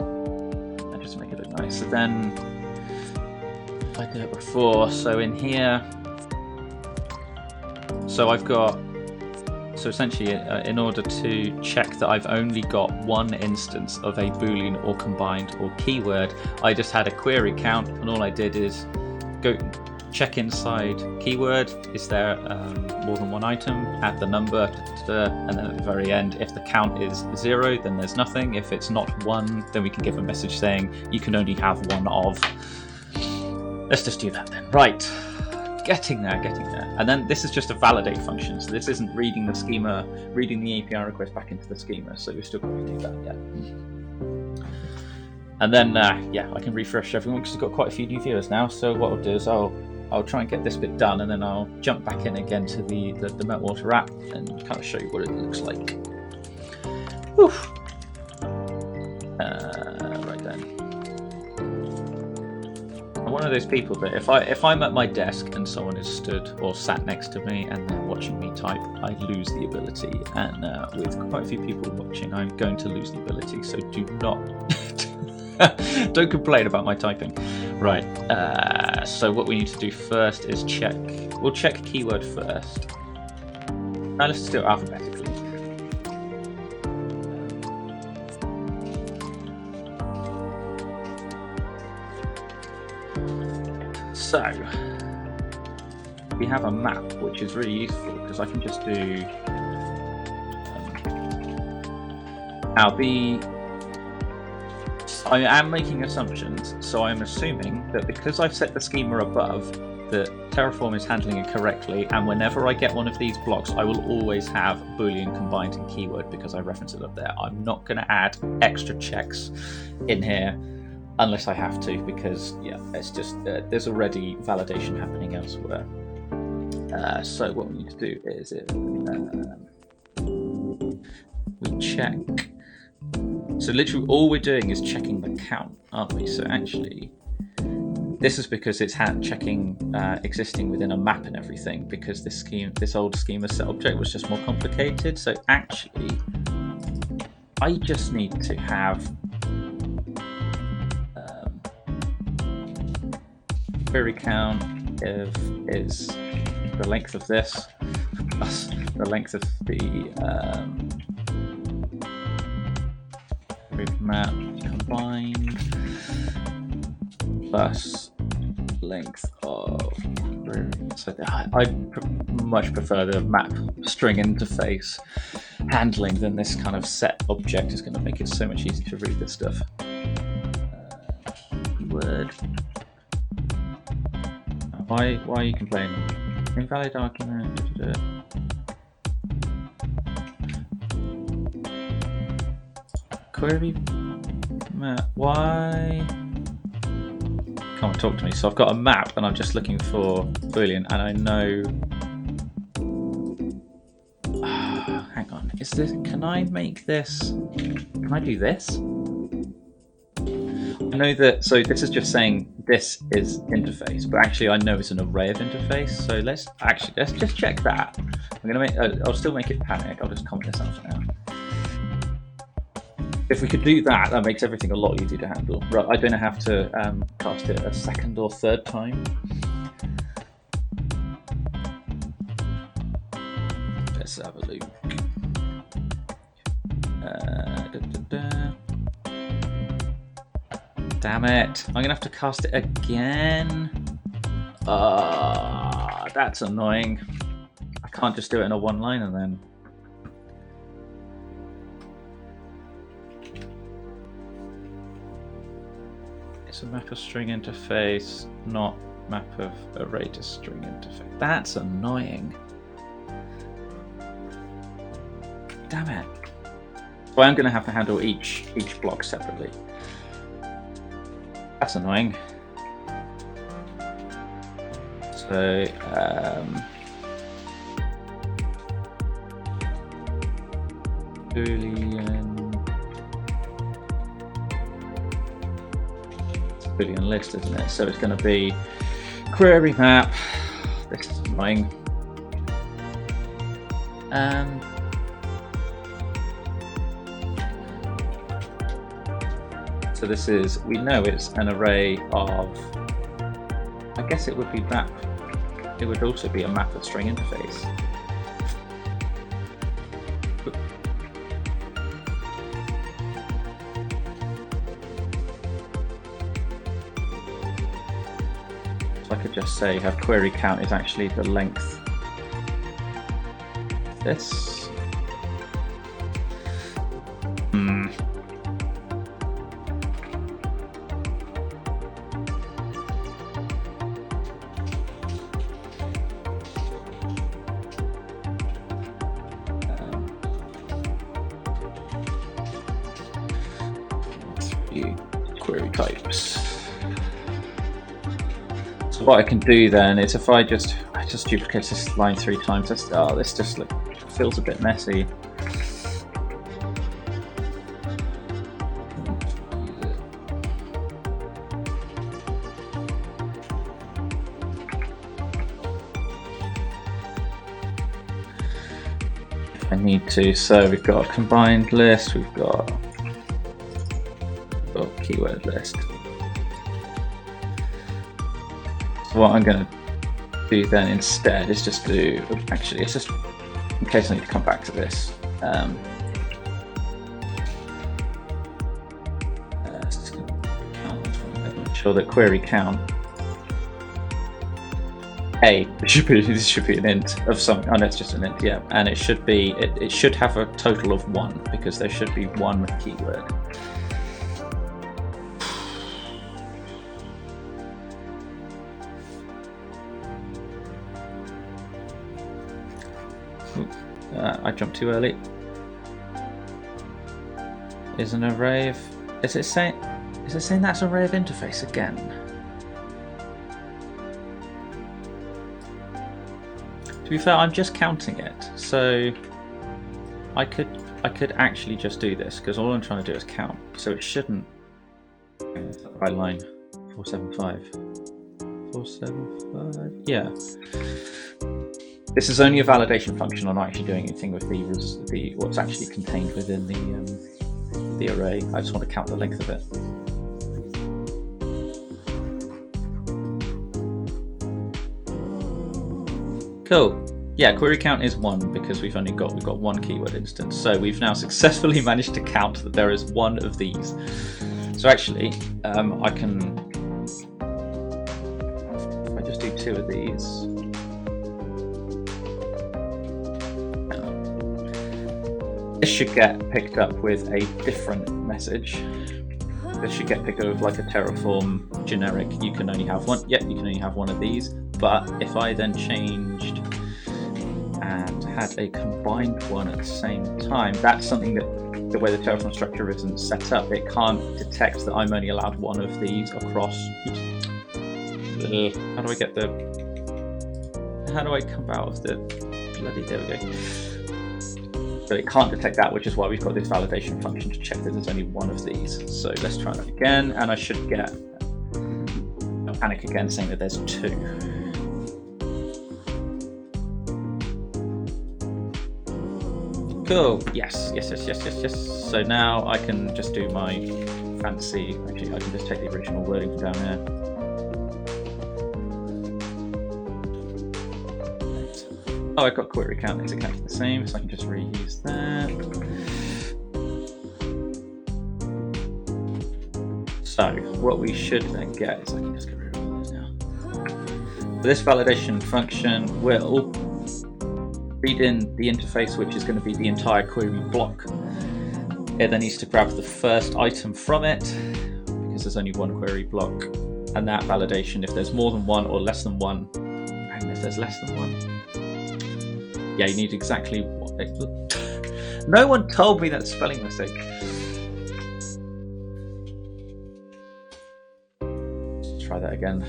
I'm just make it look nice. So then, if I do it before, so in here, so I've got, so essentially in order to check that I've only got one instance of a boolean or combined or keyword, I just had a query count, and all I did is go check inside keyword, is there more than one item, add the number, and then at the very end, if the count is 0, then there's nothing. If it's not 1, then we can give a message saying you can only have one of. Let's just do that then. Right, getting there. And then this is just a validate function, so this isn't reading the schema, reading the API request back into the schema, so we've still got to do that yet. And then, yeah, I can refresh everyone because we've got quite a few new viewers now, so what I'll do is I'll try and get this bit done, and then I'll jump back in again to the Meltwater app and kind of show you what it looks like. Whew. Right then. I'm one of those people that if I'm at my desk and someone is stood or sat next to me and they're watching me type, I lose the ability. And with quite a few people watching, I'm going to lose the ability. So do not don't complain about my typing. Right. So what we need to do first is check. We'll check keyword first. Now let's just do it alphabetically. So we have a map, which is really useful because I can just do. I am making assumptions, so I'm assuming that because I've set the schema above, that Terraform is handling it correctly, and whenever I get one of these blocks, I will always have Boolean combined and keyword because I reference it up there. I'm not going to add extra checks in here unless I have to, because yeah, it's just there's already validation happening elsewhere. So what we need to do is we check. So literally all we're doing is checking the count, aren't we? So actually, this is because it's checking existing within a map and everything, because this old schema set object was just more complicated. So actually, I just need to have query count is the length of this plus the length of the map combined plus length of query. So I much prefer the map string interface handling than this kind of set object. Is going to make it so much easier to read this stuff. Word. Why are you complaining? Invalid argument. Query map. Why? Come on, talk to me. So I've got a map and I'm just looking for Boolean, and I know. Hang on. Is this? Can I make this? Can I do this? I know that. So this is just saying this is interface, but actually I know it's an array of interface. So let's just check that. I'm gonna make. I'll still make it panic. I'll just comment this out for now. If we could do that, that makes everything a lot easier to handle. Right, I don't have to cast it a second or third time. Let's have a look. Damn it! I'm gonna have to cast it again. That's annoying. I can't just do it in a one-liner then. It's a map of string interface, not map of array to string interface. That's annoying. Damn it. So I'm going to have to handle each block separately. That's annoying. So Boolean list, isn't it? So it's going to be query map. This is annoying. So this is, we know it's an array of, I guess it would be map. It would also be a map of string interface. So I could just say have query count is actually the length of this. Query types. So what I can do then is if I just duplicate this line 3 times, this just feels a bit messy. If I need to, so we've got a combined list, we've got keyword list. So what I'm going to do then instead is just do, actually it's just in case I need to come back to this, make sure that query count this should be an int of some, oh no, it's just an int, yeah, and it should be, it should have a total of 1 because there should be 1 keyword. I jumped too early. Is an array of, is it saying that's array of interface again? To be fair, I'm just counting it, so I could actually just do this because all I'm trying to do is count, so it shouldn't. Right line 475, yeah. This is only a validation function. I'm not actually doing anything with the what's actually contained within the array. I just want to count the length of it. Cool. Yeah, query count is 1 because we've got 1 keyword instance. So we've now successfully managed to count that there is 1 of these. So actually, I can, if I just do 2 of these. This should get picked up with a different message. This should get picked up with like a Terraform generic, you can only have 1. Yep, you can only have 1 of these. But if I then changed and had a combined one at the same time, that's something that the way the Terraform structure isn't set up, it can't detect that I'm only allowed 1 of these across. How do I get the, how do I come out of the bloody, there we go. But it can't detect that, which is why we've got this validation function to check that there's only 1 of these. So let's try that again, and I should get a panic again saying that there's 2. Cool, yes. So now I can just do my fancy, actually I can just take the original wording from down here. Oh, I've got query count, it's exactly the same, so I can just reuse that. So, what we should then get is, I can just get rid of all this now. So this validation function will read in the interface, which is going to be the entire query block. It then needs to grab the first item from it, because there's only 1 query block, and that validation, if there's more than 1 or less than 1, and if there's less than 1, yeah, you need exactly what. No one told me that spelling mistake. Let's try that again.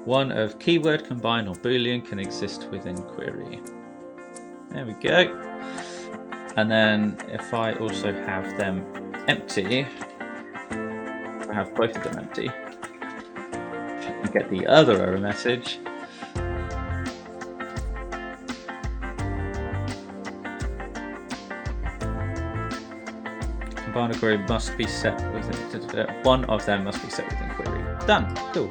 One of keyword, combine, or boolean can exist within query. There we go. And then if I also have them empty, I have both of them empty, I can get the other error message Barna query must be set within, one of them must be set within query. Done. Cool.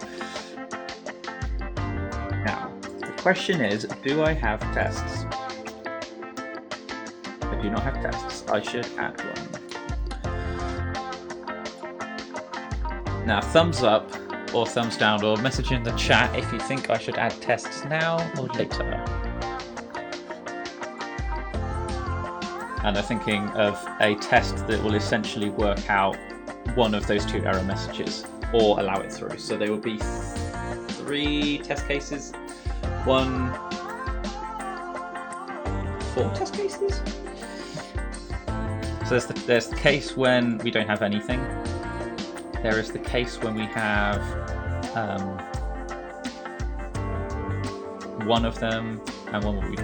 Now, the question is, do I have tests? I do not have tests. I should add one. Now, thumbs up or thumbs down or message in the chat if you think I should add tests now or later. And I'm thinking of a test that will essentially work out one of those 2 error messages or allow it through. So there will be 3 test cases, 4 test cases. So there's the case when we don't have anything. There is the case when we have one of them, and one will be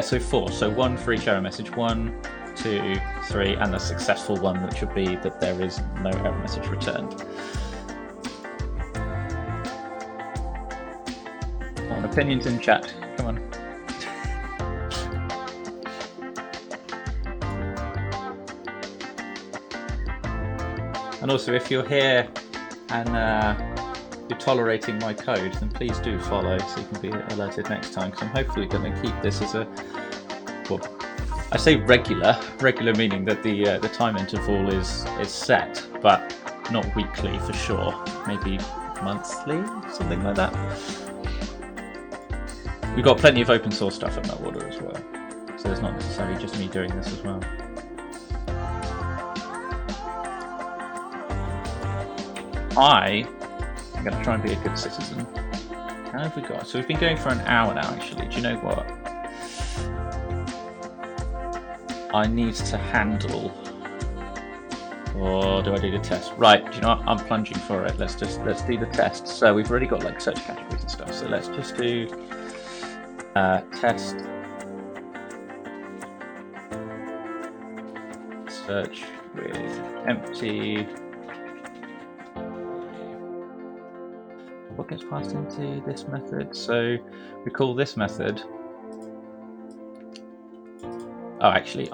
so 4. So 1 for each error message, 1, 2, 3, and the successful one, which would be that there is no error message returned. Come on, opinions in chat. Come on. And also, if you're here and you're tolerating my code, then please do follow so you can be alerted next time, because I'm hopefully going to keep this as a, well, I say regular meaning that the time interval is set, but not weekly for sure, maybe monthly, something like that. We've got plenty of open source stuff at Meltwater as well, so it's not necessarily just me doing this as well. I'm going to try and be a good citizen. How have we got? So we've been going for an hour now, actually. Do you know what? I need to handle. Or do I do the test? Right, do you know what? I'm plunging for it. Let's do the test. So we've already got like search categories and stuff. So let's just do test search with empty. What gets passed into this method? So we call this method. Oh, actually,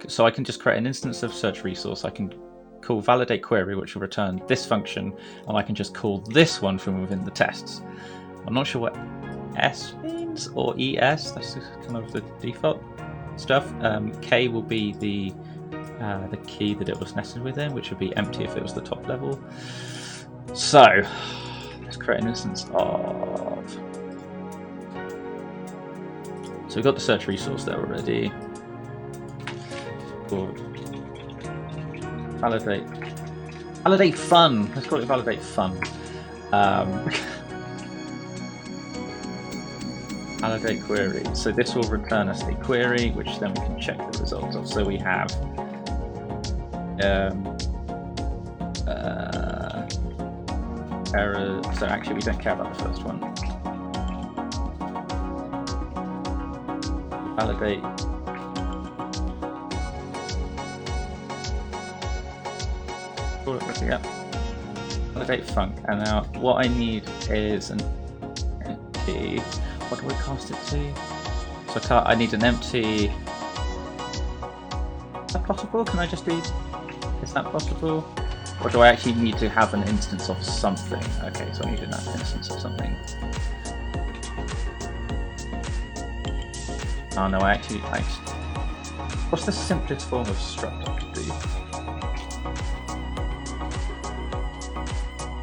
so I can just create an instance of search resource. I can call validate query, which will return this function, and I can just call this one from within the tests. I'm not sure what S means or ES. That's just kind of the default stuff. K will be the key that it was nested within, which would be empty if it was the top level. So let's create an instance of. So we've got the search resource there already. Called validate fun. Let's call it validate fun. Validate query. So this will return us a query, which then we can check the results of. So we have error. So actually, we don't care about the first one. Validate. Yeah. Validate func. And now what I need is an empty. What do we cast it to? So I need an empty. Is that possible? Can I just do? Is that possible? Or do I actually need to have an instance of something? Okay, so I need an instance of something. Oh no, I actually. What's the simplest form of struct I could do?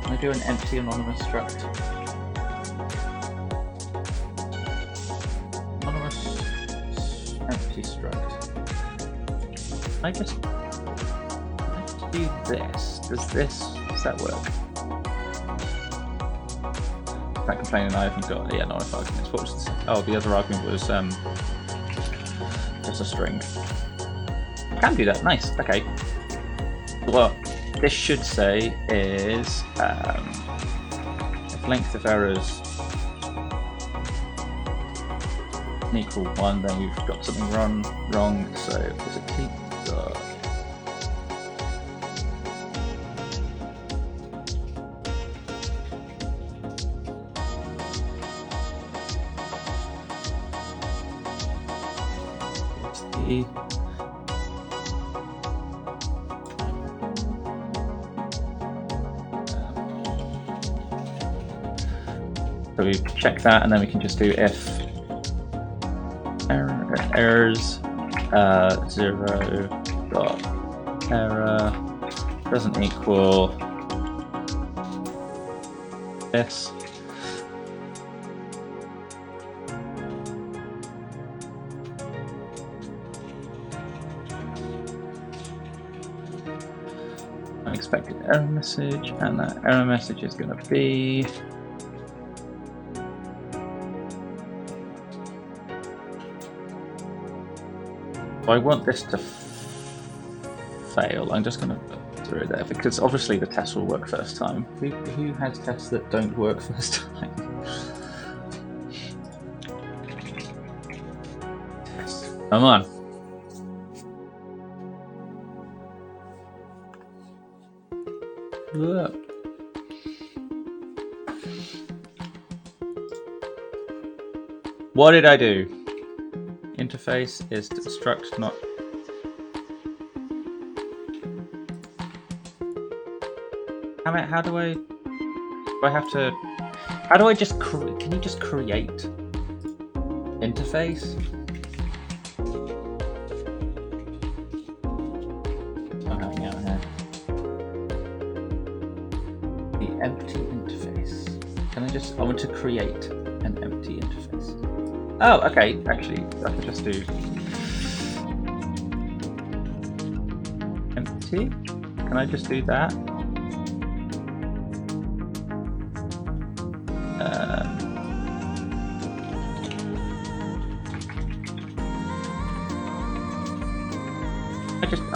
Can I do an empty anonymous struct? Anonymous empty struct. I just do this. Does that work? Not complaining I haven't got no arguments. What was this? Oh, the other argument was just a string. I can do that. Nice. Okay. What this should say is if length of errors equal 1, then we've got something wrong. So is it keep the So we check that, and then we can just do if errors 0 dot error doesn't equal this. Unexpected error message, and that error message is going to be I want this to fail. I'm just going to throw it there because obviously the test will work first time. Who has tests that don't work first time? Come on. Look. What did I do? Interface is to struct, not. How do I? Do I have to? How do I just? Can you just create interface? I'm having out here. The empty interface. Can I just? I want to create an empty interface. Oh, okay. Actually, I can just do empty. Can I just do that?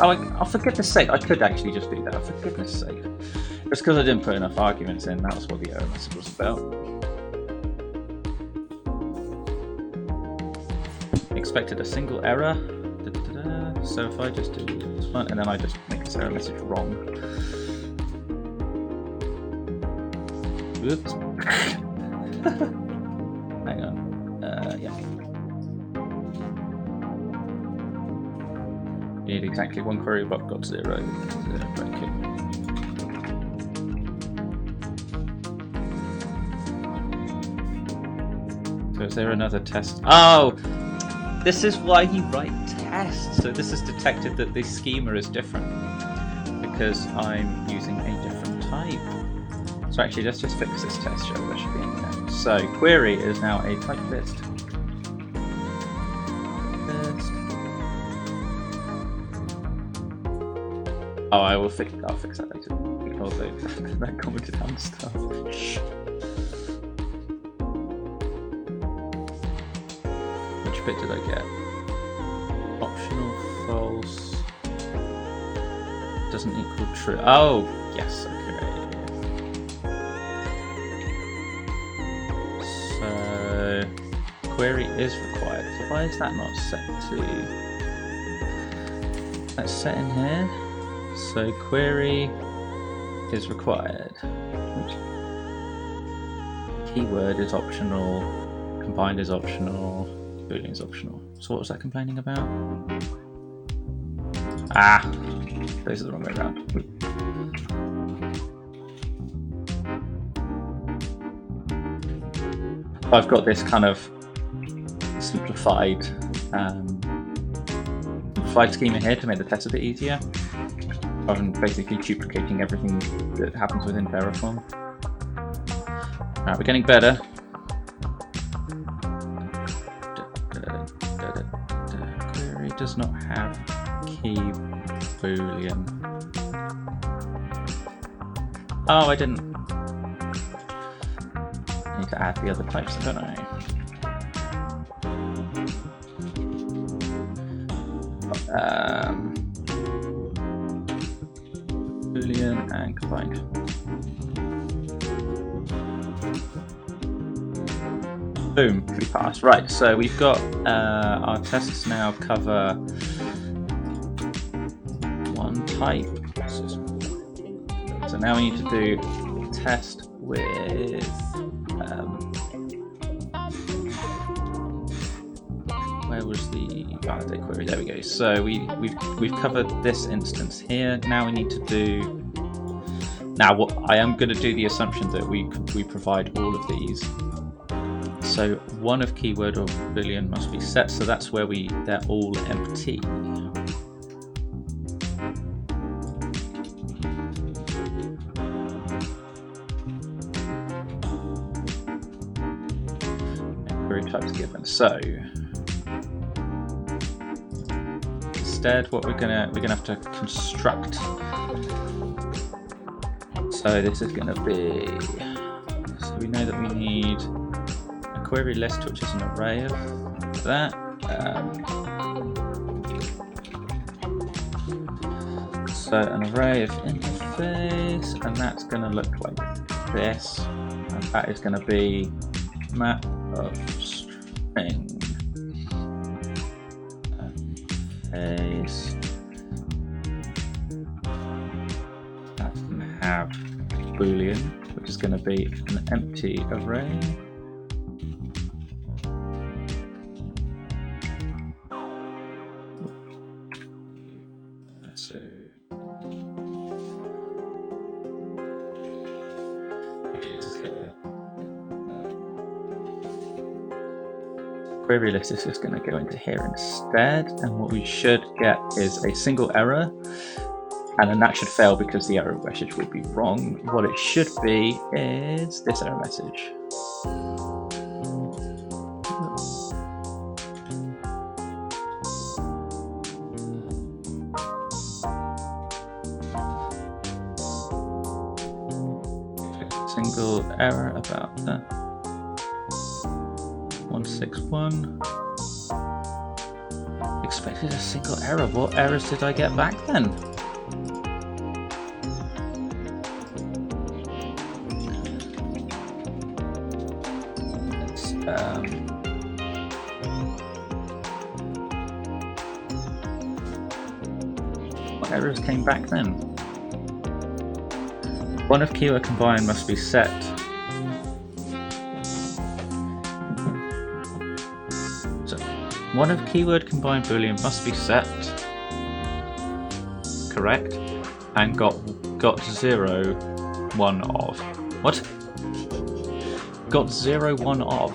Oh, for goodness sake, I could actually just do that. For goodness sake, just because I didn't put enough arguments in. That was what the error message was about. Expected a single error. So if I just do this one, and then I just make this error message wrong. Oops. Hang on. Yeah. You need exactly one query but got 0. Okay. So is there another test? Oh! This is why you write tests. So this has detected that the schema is different because I'm using a different type. So actually, let's just fix this test show. That should be in there. So query is now a type list. Oh, I'll fix that later. Ignore that commented down stuff. Shh. Which bit did I get? Optional false doesn't equal true. Oh, yes, okay. So query is required. So why is that not set to? That's set in here. So query is required. Oops. Keyword is optional. Combined is optional. Boolean is optional. So what was that complaining about? Ah, this is the wrong way around. I've got this kind of simplified schema here to make the test a bit easier. Rather than basically duplicating everything that happens within Terraform. Alright, we're getting better. Query does not have key boolean. Oh, I didn't. I need to add the other types, don't I? Boolean and combined. Boom, we passed. Right, so we've got our tests now cover one type. So now we need to do test with where was the validate query? There we go. So we've covered this instance here. Now we need to do. Now what I am going to do the assumption that we provide all of these one of keyword or boolean must be set, so that's where they're all empty. Query types given. So instead, what we're gonna have to construct. So this is gonna be. So we know that we need a query list, which is an array of that. So an array of interface, and that's gonna look like this, and that is gonna be map of string. Face. That's going to have boolean, which is going to be an empty array. So query list is just going to go into here instead, and what we should get is a single error, and then that should fail because the error message would be wrong. What it should be is this error message. Single error about that. 161. Expected a single error. What errors did I get back then? What errors came back then? One of keyword combine must be set. One of keyword combined boolean must be set, correct, and got 0, 1 of. What? Got 0, 1 of.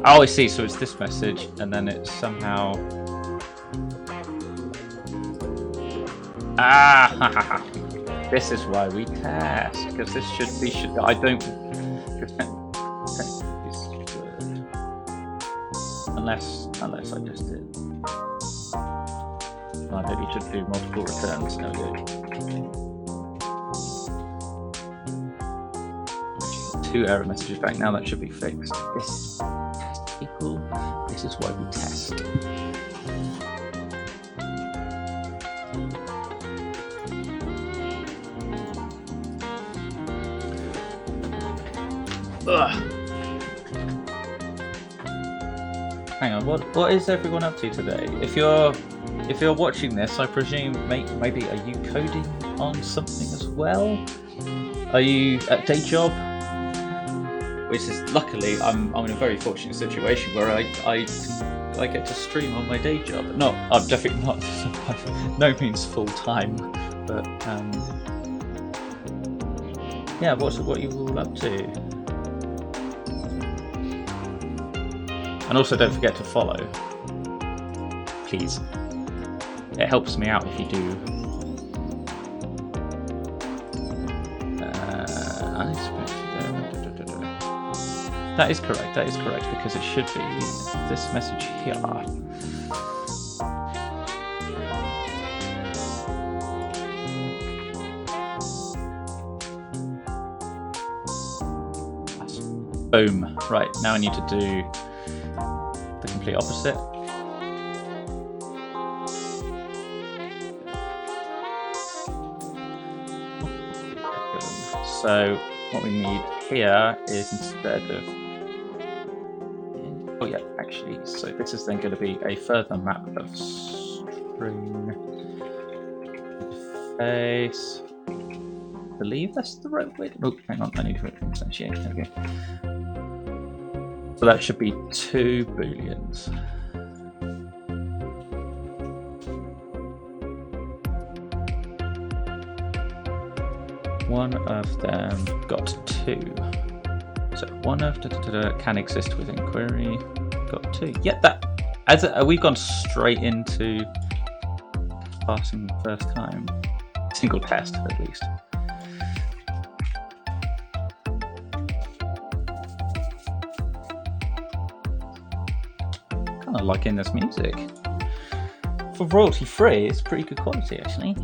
Oh, I see. So it's this message, and then it's somehow. Ah, this is why we test, because this should be. I don't. Unless I just did. I maybe should do multiple returns. There we go. 2 error messages back. Now that should be fixed. This is test equal. This is why we test. Ugh. Hang on, what is everyone up to today? If you're watching this, I presume maybe are you coding on something as well? Are you at day job? Which is luckily I'm in a very fortunate situation where I get to stream on my day job. No, I'm definitely not by no means full time, but yeah. What are you all up to? And also don't forget to follow, please. It helps me out if you do. That is correct, because it should be this message here. Boom. Right, now I need to do the complete opposite. So what we need here is instead of so this is then going to be a further map of string face. I believe that's the right way. Oh, hang on, I need to instantiate. Okay. So that should be 2 booleans. One of them got 2. So So one of can exist within query. Got 2. Yeah, that. We've gone straight into passing first time. Single test, at least. Kind of liking this music. For royalty free, it's pretty good quality, actually.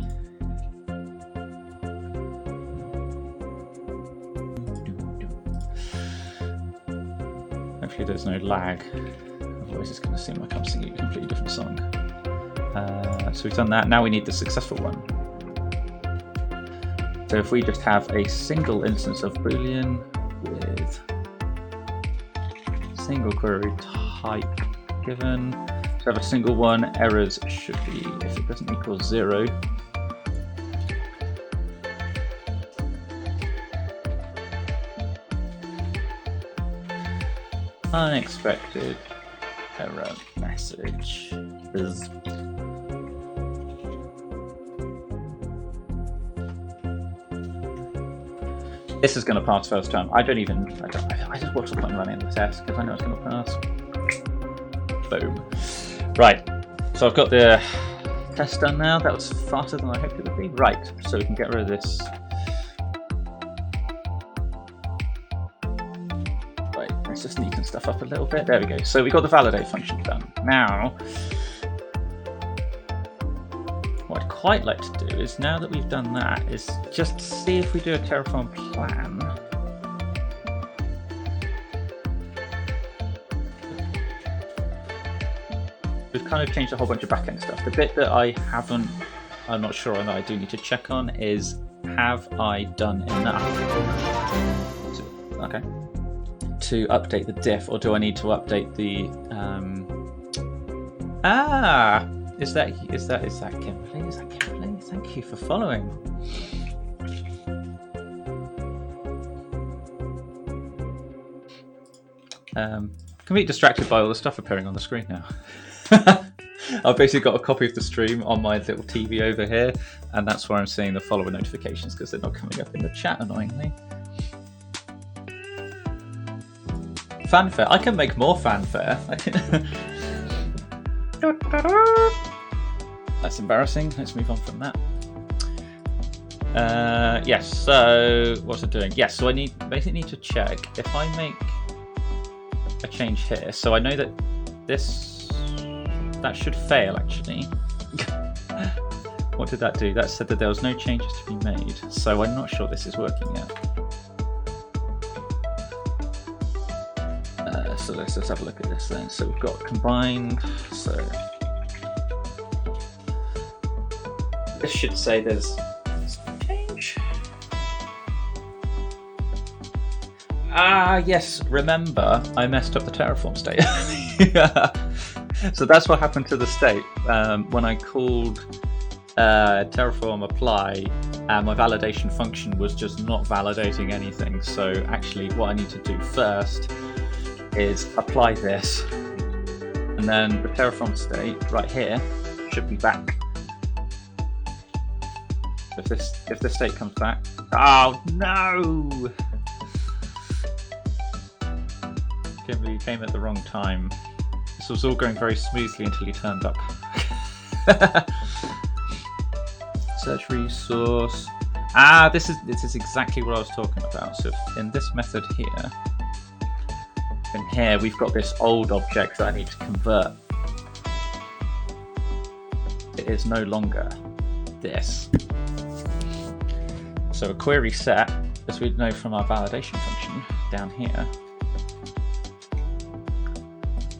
Hopefully there's no lag, otherwise it's going to seem like I'm singing a completely different song. So we've done that, now we need the successful one. So if we just have a single instance of Boolean with single query type given, to have a single one, errors should be, if it doesn't equal 0, unexpected error message is this is going to pass first time. I just watch the point running the test because I know it's going to pass. Boom. Right, so I've got the test done now. That was faster than I hoped it would be. Right, so we can get rid of this. Right, let's just neaten stuff up a little bit. There we go. So we got the validate function done. Now, what I'd quite like to do is, now that we've done that, is just see if we do a Terraform plan. We've kind of changed a whole bunch of backend stuff. The bit that I'm not sure on, that I do need to check on is, have I done enough to update the diff, or do I need to update the is that Kimberly? Is that Kimberly? Thank you for following. Completely distracted by all the stuff appearing on the screen now. I've basically got a copy of the stream on my little TV over here, and that's where I'm seeing the follower notifications because they're not coming up in the chat, annoyingly. Fanfare. I can make more fanfare. That's embarrassing. Let's move on from that. Yes, so what's it doing? Yes, so I basically need to check if I make a change here. So I know that that should fail, actually. What did that do? That said that there was no changes to be made. So I'm not sure this is working yet. So let's just have a look at this then. So we've got combined. So this should say there's some change. Yes, remember I messed up the Terraform state. So that's what happened to the state when I called Terraform apply, and my validation function was just not validating anything. So actually what I need to do first is apply this, and then the Terraform state right here should be back. If this state comes back, oh no! Kimberly, you came at the wrong time. This was all going very smoothly until you turned up. Search resource. This is exactly what I was talking about. So in this method here, in here we've got this old object that I need to convert. It is no longer this. So a query set, as we know from our validation function down here,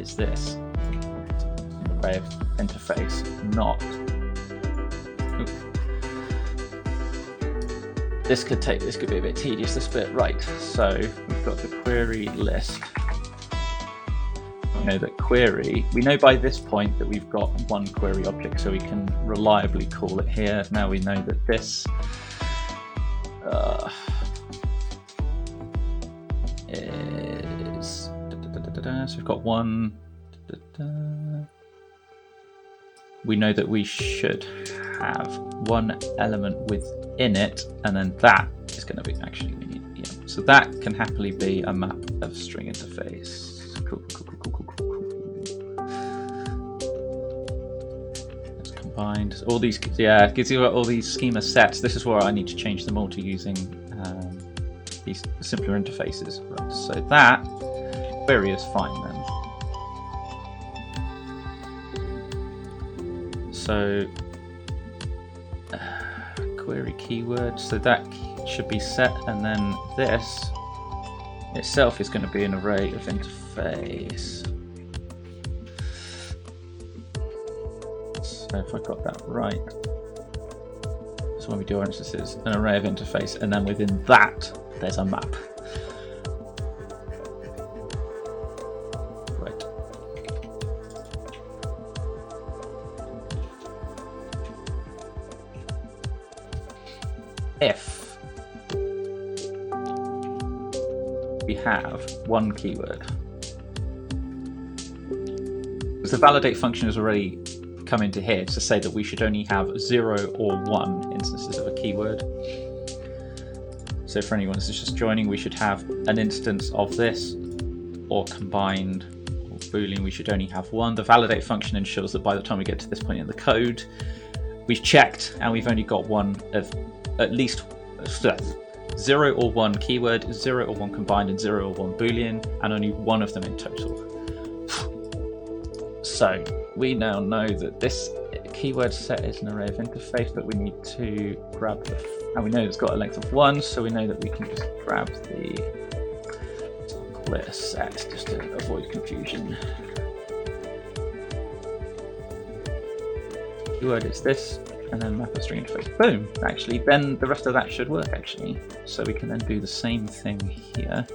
is this way of interface, not. This could be a bit tedious, this bit. Right, so we've got the query list. We know that query, we know by this point that we've got one query object, so we can reliably call it here. Now we know that this is, so we've got one, we know that we should have one element within it, and then that is going to be, actually we need Yeah, so that can happily be a map of string interface. Cool. It's combined. All these, yeah, it gives you all these schema sets. This is where I need to change them all to using these simpler interfaces. Right, so that query is fine then. So query keyword, so that should be set, and then this itself is going to be an array of interface. So if I got that right, so when we do our instances, an array of interface, and then within that there's a map. Right. If we have one keyword, because the validate function has already come into here to say that we should only have 0 or 1 instances of a keyword. So for anyone who's just joining, we should have an instance of this, or combined, or Boolean, we should only have one. The validate function ensures that by the time we get to this point in the code, we've checked and we've only got one of at least 0 or 1 keyword, 0 or 1 combined, and 0 or 1 Boolean, and only one of them in total. So we now know that this keyword set is an array of interface, but we need to grab the, and we know it's got a length of 1, so we know that we can just grab the, call it a set just to avoid confusion. Keyword is this, and then map a string interface. Boom! Actually, then the rest of that should work actually. So we can then do the same thing here.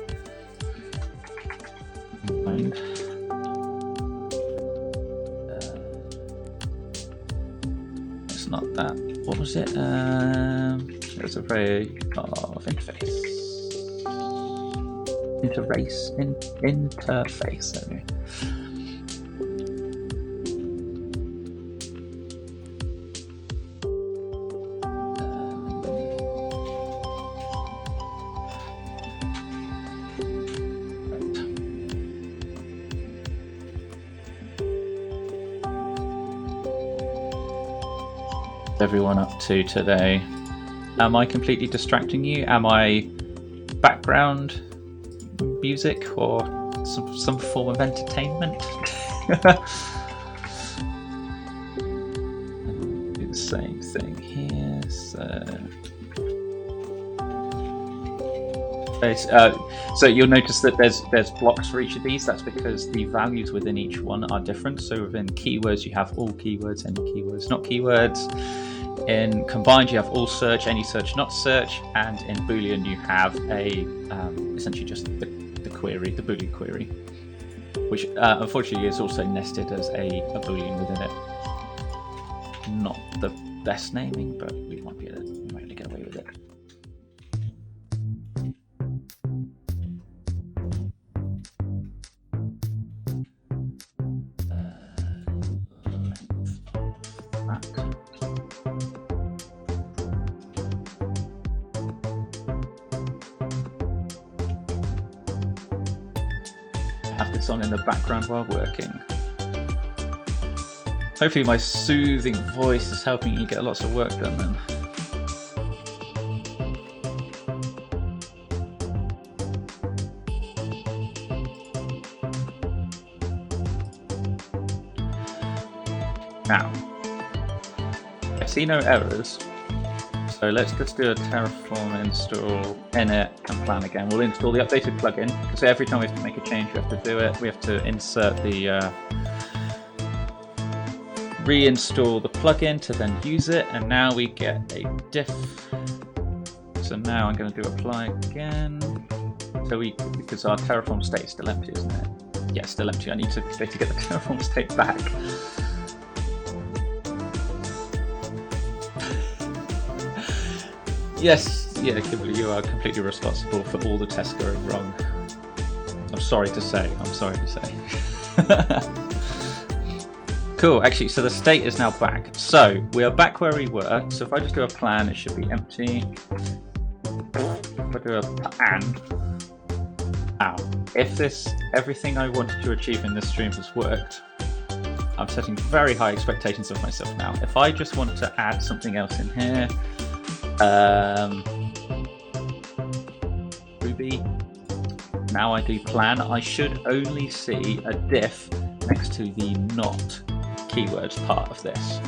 It's not that. What was it? There's an array of interface. Interface. There we go. Everyone up to today? Am I completely distracting you? Am I background music or some form of entertainment? Do the same thing here. So you'll notice that there's blocks for each of these. That's because the values within each one are different. So within keywords you have all keywords, any keywords, not keywords. In combined you have all search, any search, not search, and in Boolean you have a essentially just the query, the Boolean query, which unfortunately is also nested as a Boolean within it. Not the best naming, but we might be able to get away with it. Have this on in the background while working. Hopefully my soothing voice is helping you get lots of work done then. Now, I see no errors, so let's just do a Terraform install, init, and plan again. We'll install the updated plugin, because every time we have to make a change we have to do it. We have to insert the reinstall the plugin to then use it, and now we get a diff. So now I'm going to do apply again. So because our Terraform state is still empty, isn't it? Yeah, still empty. I need to get the Terraform state back. Yes, yeah, Kimberly, you are completely responsible for all the tests going wrong. I'm sorry to say. Cool, actually, so the state is now back. So we are back where we were. So if I just do a plan, it should be empty. if I do a and. Now, if everything I wanted to achieve in this stream has worked, I'm setting very high expectations of myself now. If I just want to add something else in here, Ruby, now I do plan, I should only see a diff next to the not keywords part of this.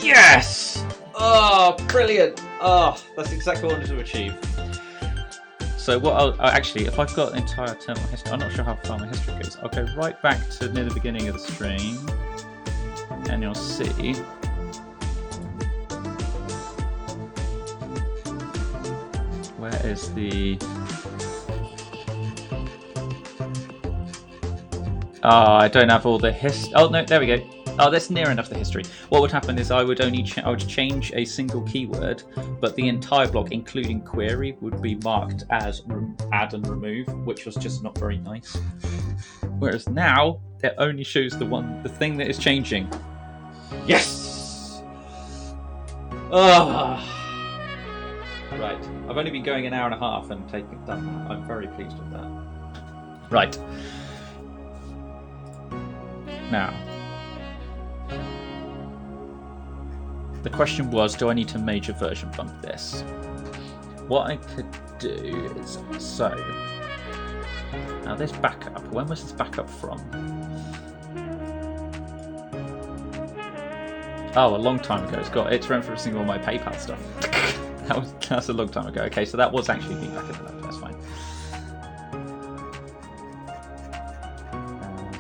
Yes! Oh, brilliant! Oh, that's exactly what I wanted to achieve. So what actually, if I've got entire terminal history, I'm not sure how far my history goes. I'll go right back to near the beginning of the stream, and you'll see where is the... Oh, I don't have all the history. Oh no, there we go. Oh, that's near enough the history. What would happen is I would change a single keyword, but the entire block, including query, would be marked as add and remove, which was just not very nice. Whereas now it only shows the thing that is changing. Yes. Ah. Right. I've only been going an hour and a half and done that. I'm very pleased with that. Right. Now. The question was, do I need to major version bump this? What I could do is, so, now this backup, when was this backup from? Oh, a long time ago. It's referencing all my PayPal stuff. That's a long time ago. Okay, so that was actually me back in the lab, that's fine.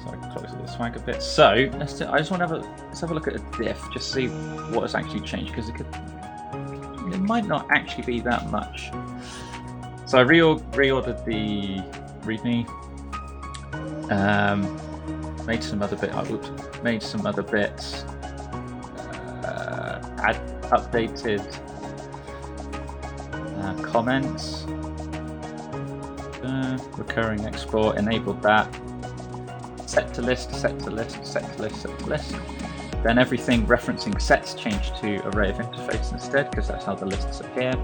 So I can close all the swag a bit. So, I just want to let's have a look at a diff, just see what has actually changed, because it might not actually be that much. So I reordered the README, made some other bits, updated comments, recurring export, enabled that. Set to list, set to list, set to list, set to list. Then everything referencing sets changed to array of interface instead, because that's how the lists appear.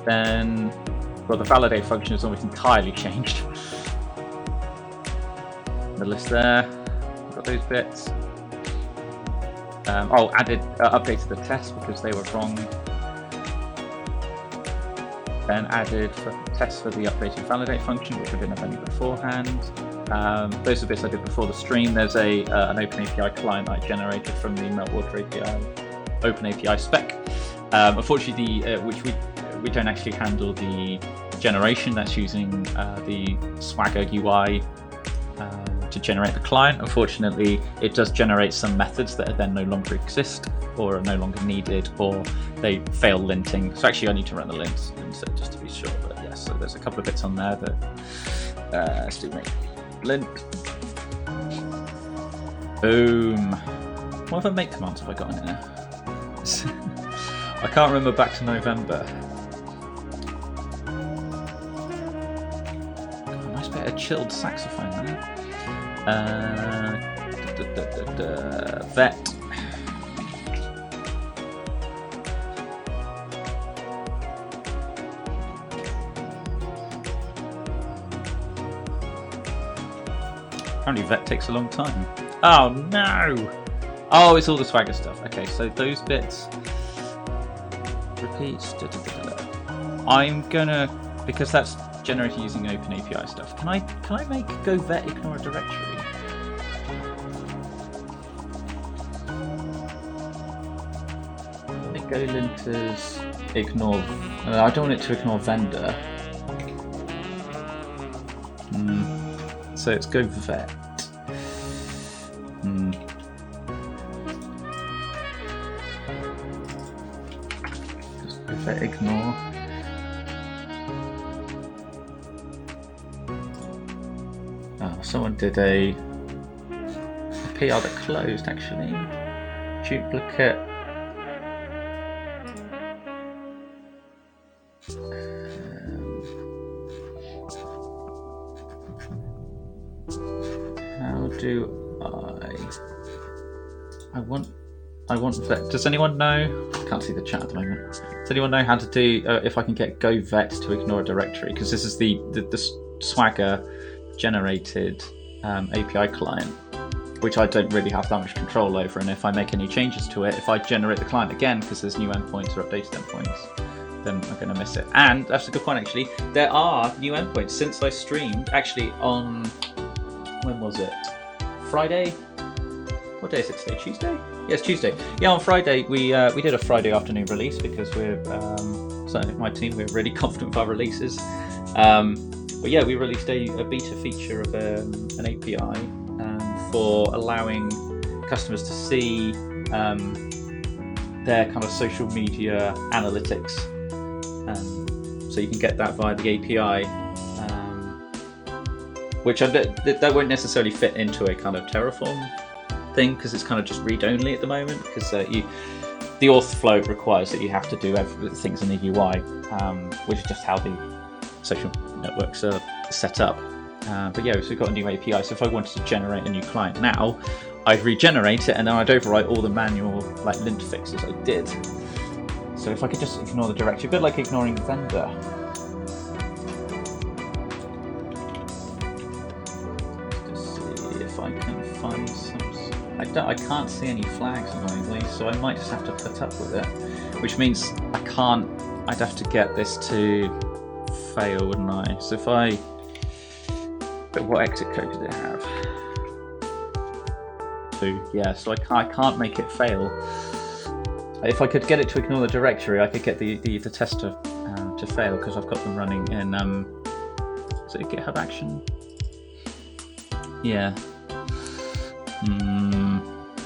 Then, well, the validate function is almost entirely changed. The list there, got those bits. Updated the tests because they were wrong. Then added tests for the updated validate function, which had been a venue beforehand. Those are bits I did before the stream. There's an OpenAPI client I generated from the Meltwater API, OpenAPI spec. Unfortunately, which we don't actually handle the generation. That's using the Swagger UI to generate the client. Unfortunately, it does generate some methods that then no longer exist, or are no longer needed, or they fail linting. So actually, I need to run the lints instead, just to be sure. But yes, so there's a couple of bits on there that let's do make lint. Boom. What other make commands have I got in there? I can't remember back to November. God, a nice bit of chilled saxophone there. Vet. Apparently vet takes a long time. Oh no! Oh, it's all the Swagger stuff. Okay, so those bits. Repeats. I'm gonna, because that's generated using OpenAPI stuff. Can I make go vet ignore a directory? Make go linters ignore. I don't want it to ignore vendor. So it's go vet. Just go vet ignore. Oh, someone did a PR that closed actually. Duplicate. How do I want I want vet. Does anyone know? I can't see the chat at the moment. Does anyone know how to do if I can get go vet to ignore a directory? Because this is the Swagger generated API client, which I don't really have that much control over. And if I make any changes to it, if I generate the client again because there's new endpoints or updated endpoints, then I'm going to miss it. And that's a good point, actually. There are new endpoints since I streamed. Actually, on when was it? Friday. What day is it today? Tuesday? Yes, Tuesday. Yeah, on Friday we did a Friday afternoon release because we're certainly my team, we're really confident with our releases. But yeah, we released a beta feature of an API for allowing customers to see their kind of social media analytics. So you can get that via the API, which that won't necessarily fit into a kind of Terraform thing because it's kind of just read-only at the moment, because the auth flow requires that you have to do things in the UI, which is just how the social networks are set up. But yeah, so we've got a new API, so if I wanted to generate a new client now, I'd regenerate it and then I'd overwrite all the manual like lint fixes I did. So if I could just ignore the directory, a bit like ignoring the vendor. Just see if I can find some. I can't see any flags annoyingly, so I might just have to put up with it, which means I can't. I'd have to get this to fail, wouldn't I? So if I. But what exit code did it have? 2. Yeah, so I can't make it fail. If I could get it to ignore the directory, I could get the test to fail because I've got them running in is it GitHub Action? Yeah.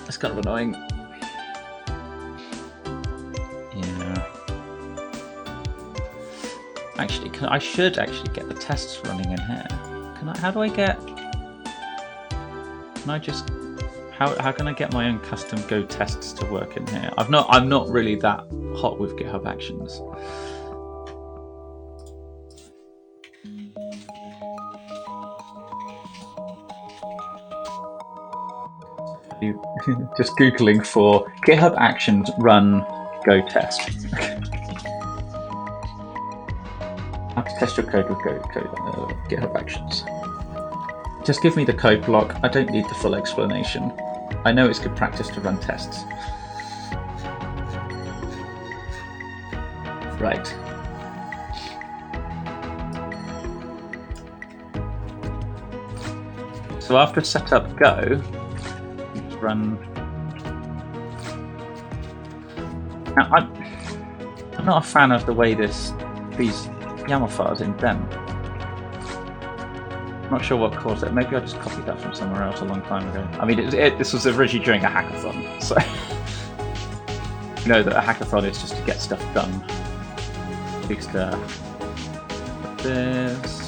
That's kind of annoying. Yeah. Actually, I should actually get the tests running in here. How do I get? Can I just? How can I get my own custom Go tests to work in here? I'm not really that hot with GitHub Actions. Just googling for GitHub Actions run Go test. How to test your code with GitHub Actions. Just give me the code block. I don't need the full explanation. I know it's good practice to run tests. Right. So after setup Go, let's run. Now I'm not a fan of the way these YAML files indent. Not sure what caused it. Maybe I just copied that from somewhere else a long time ago. I mean, this was originally during a hackathon, so you know that a hackathon is just to get stuff done. At least this.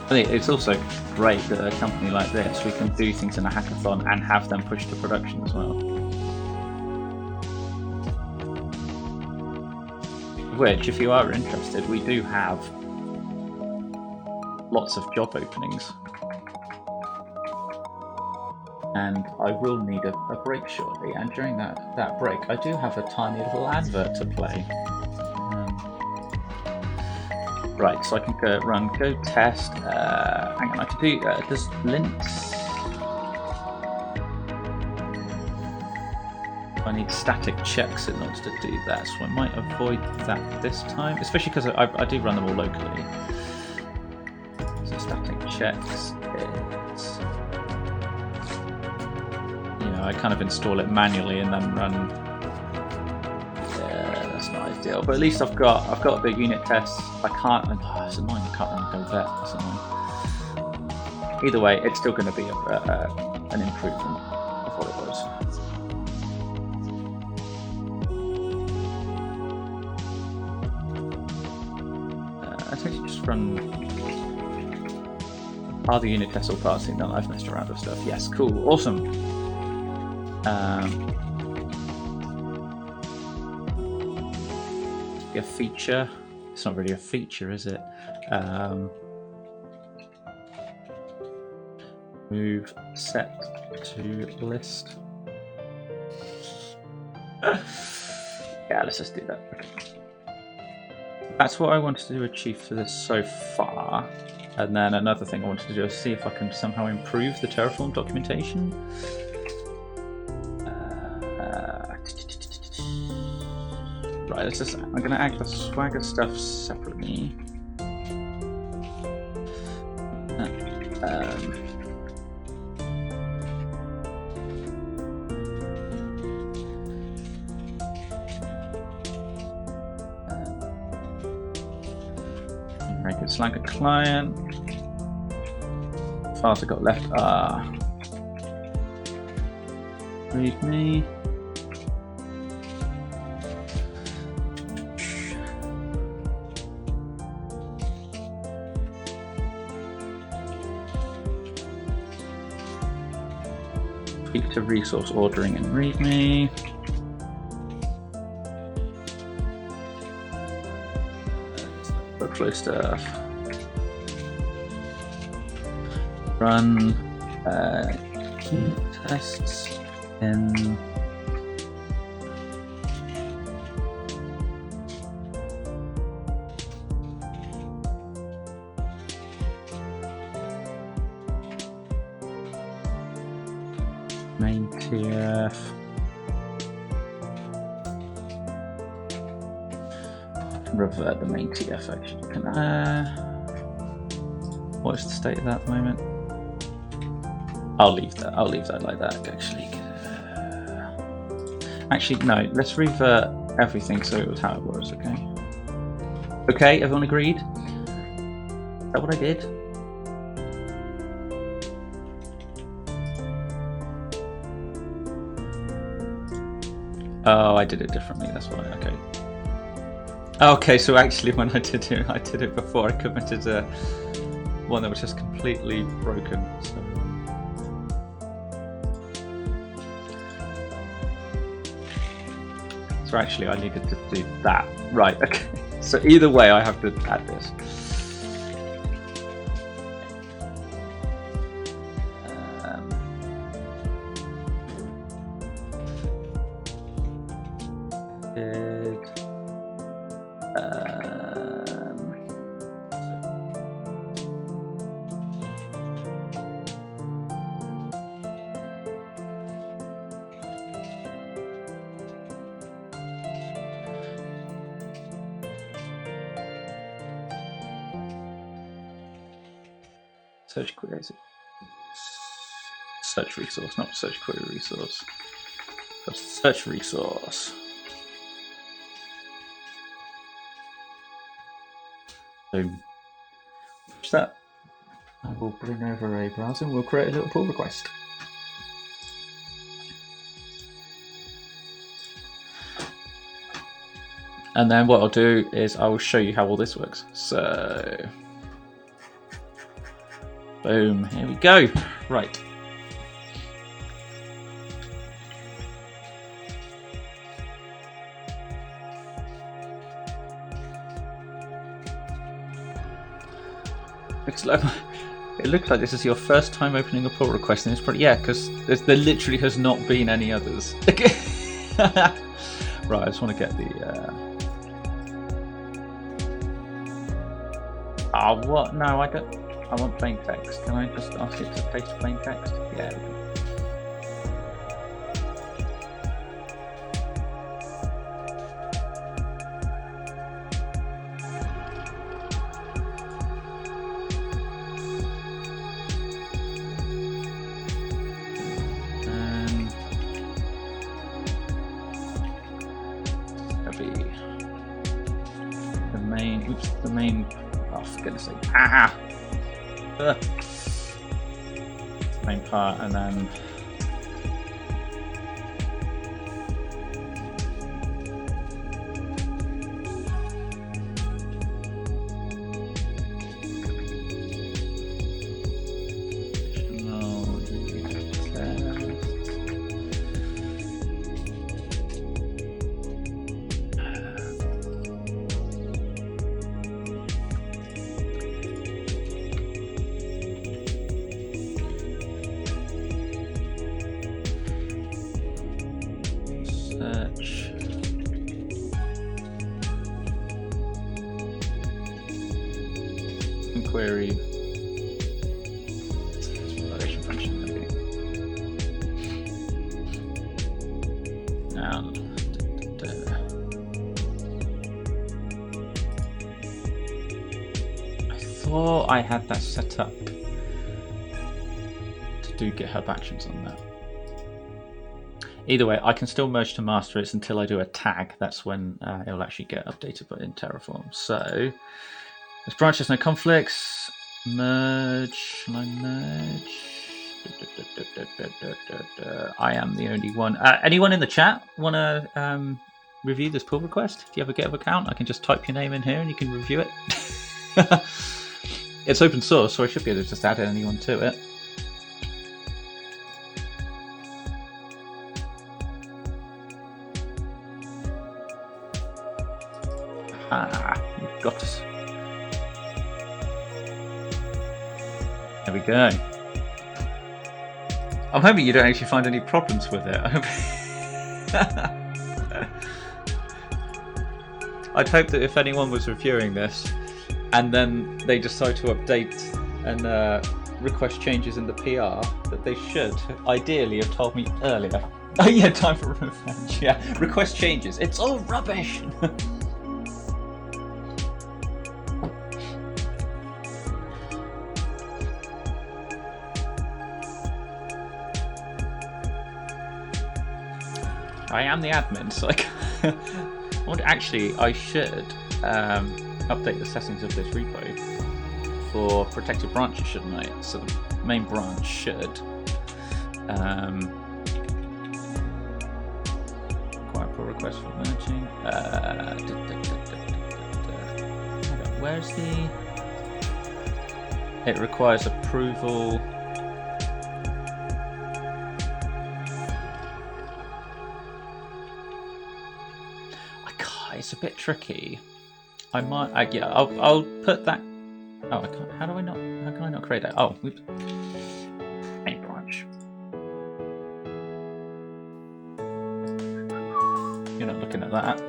I think it's also great that a company like this, we can do things in a hackathon and have them pushed to production as well. Which, if you are interested, we do have lots of job openings. And I will need a break shortly, and during that break I do have a tiny little advert to play. Right, so I can run Go test, hang on, I can do, does links? I need static checks in order to do that, so I might avoid that this time, especially because I do run them all locally. So static checks is, you know, I kind of install it manually and then run. Yeah, that's not ideal, but at least I've got the unit tests. I can't. Oh, it's annoying. I can't run Go vet. That's annoying. Either way, it's still going to be an improvement of what it was. Let's actually just run. Are the unit tests all passing? No, I've messed around with stuff. Yes, cool, awesome. A feature. It's not really a feature, is it? Move set to list. Yeah, let's just do that. Okay. That's what I wanted to achieve for this so far. And then another thing I wanted to do is see if I can somehow improve the Terraform documentation. Right, let's just. I'm going to add the Swagger stuff separately. Make it like a client. Files I got left are readme. Speak to resource ordering in readme. Workflow stuff. Run tests in main TF. Revert the main TF actually. Can what is the state of that at the moment? I'll leave that like that actually. Actually no, let's revert everything so it was how it was, okay? Okay, everyone agreed? Is that what I did? Oh, I did it differently, that's why, okay. Okay, so actually when I did it before I committed one that was just completely broken. So actually I needed to do that. Right, okay. So either way I have to add this. Search query, search resource, not search query resource. Search resource. So, watch that. I will bring over a browser and we'll create a little pull request. And then what I'll do is I will show you how all this works. So, boom, here we go. Right. It looks like this is your first time opening a pull request, and it's probably, yeah, because there literally has not been any others. Right, I just want to get the. What? No, I don't. I want plain text. Can I just ask it to paste plain text? Yeah. Main part, and then query validation function. Maybe. Now, I thought I had that set up to do GitHub Actions on that. Either way, I can still merge to master. It's until I do a tag. That's when it'll actually get updated in Terraform. So there's branches, no conflicts. Merge. Shall I merge? I am the only one. Anyone in the chat want to review this pull request? Do you have a GitHub account? I can just type your name in here and you can review it. It's open source, so I should be able to just add anyone to it. You've got us. There we go. I'm hoping you don't actually find any problems with it. I'd hope that if anyone was reviewing this and then they decide to update and request changes in the PR, that they should ideally have told me earlier. Oh yeah, time for revenge. Yeah, request changes. It's all rubbish. I am the admin, so I should update the settings of this repo for protected branches, shouldn't I? So the main branch should require pull request for merging. Where's the? It requires approval. It's a bit tricky. I might. Yeah, I'll put that. Oh, I can't. How do I not? How can I not create that? Oh, main branch. You're not looking at that.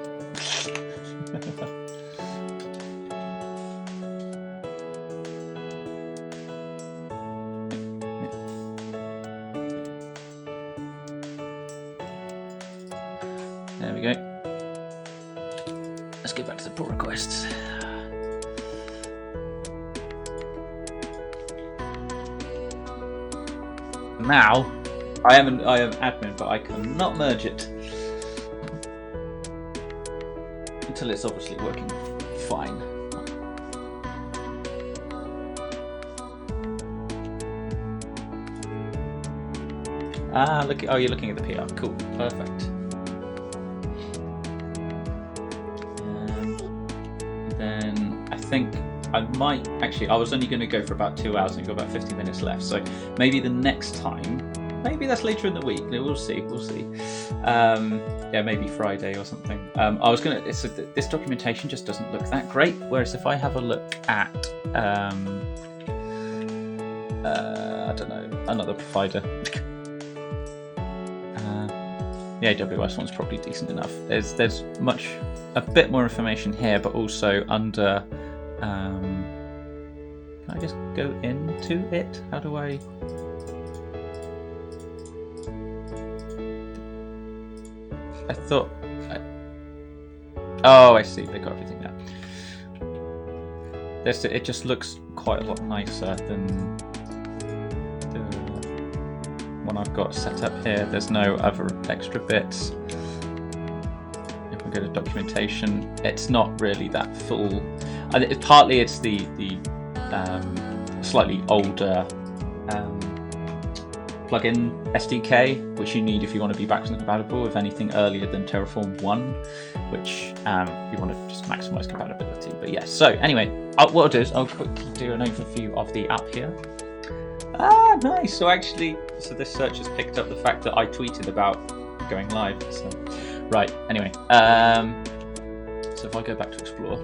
There we go. Let's get back to the pull requests. Now, I am admin, but I cannot merge it until it's obviously working fine. Ah, look! Oh, you're looking at the PR. Cool, perfect. Then I think I might actually. I was only going to go for about 2 hours and got about 50 minutes left. So maybe the next time, maybe that's later in the week. We'll see. We'll see. Yeah, maybe Friday or something. I was gonna. This documentation just doesn't look that great. Whereas if I have a look at, I don't know, another provider. The AWS one's probably decent enough. There's a bit more information here, but also under. Can I just go into it? How do I? I thought. Oh, I see. They got everything there. It just looks quite a lot nicer than the one I've got set up here. There's no other extra bits. If we go to documentation, it's not really that full. Partly it's the slightly older plugin SDK, which you need if you want to be backwards compatible with anything earlier than Terraform 1, which you want to just maximize compatibility. But yes, so anyway, what I'll do is I'll quickly do an overview of the app here. Ah, nice. So this search has picked up the fact that I tweeted about going live. So, right. Anyway, so if I go back to Explore,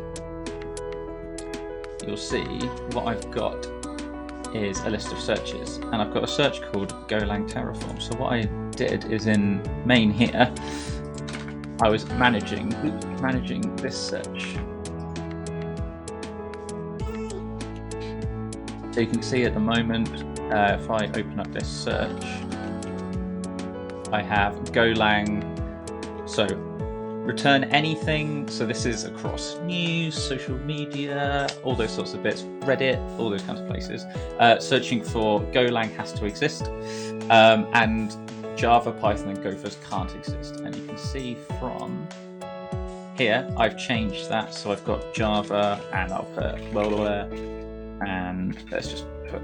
you'll see what I've got is a list of searches, and I've got a search called Golang Terraform. So what I did is in main here, I was managing this search. So you can see at the moment, if I open up this search, I have Golang. So return anything. So this is across news, social media, all those sorts of bits, Reddit, all those kinds of places. Searching for Golang has to exist, and Java, Python, and Gophers can't exist. And you can see from here, I've changed that. So I've got Java, and I'll put blah, blah, blah, and let's just put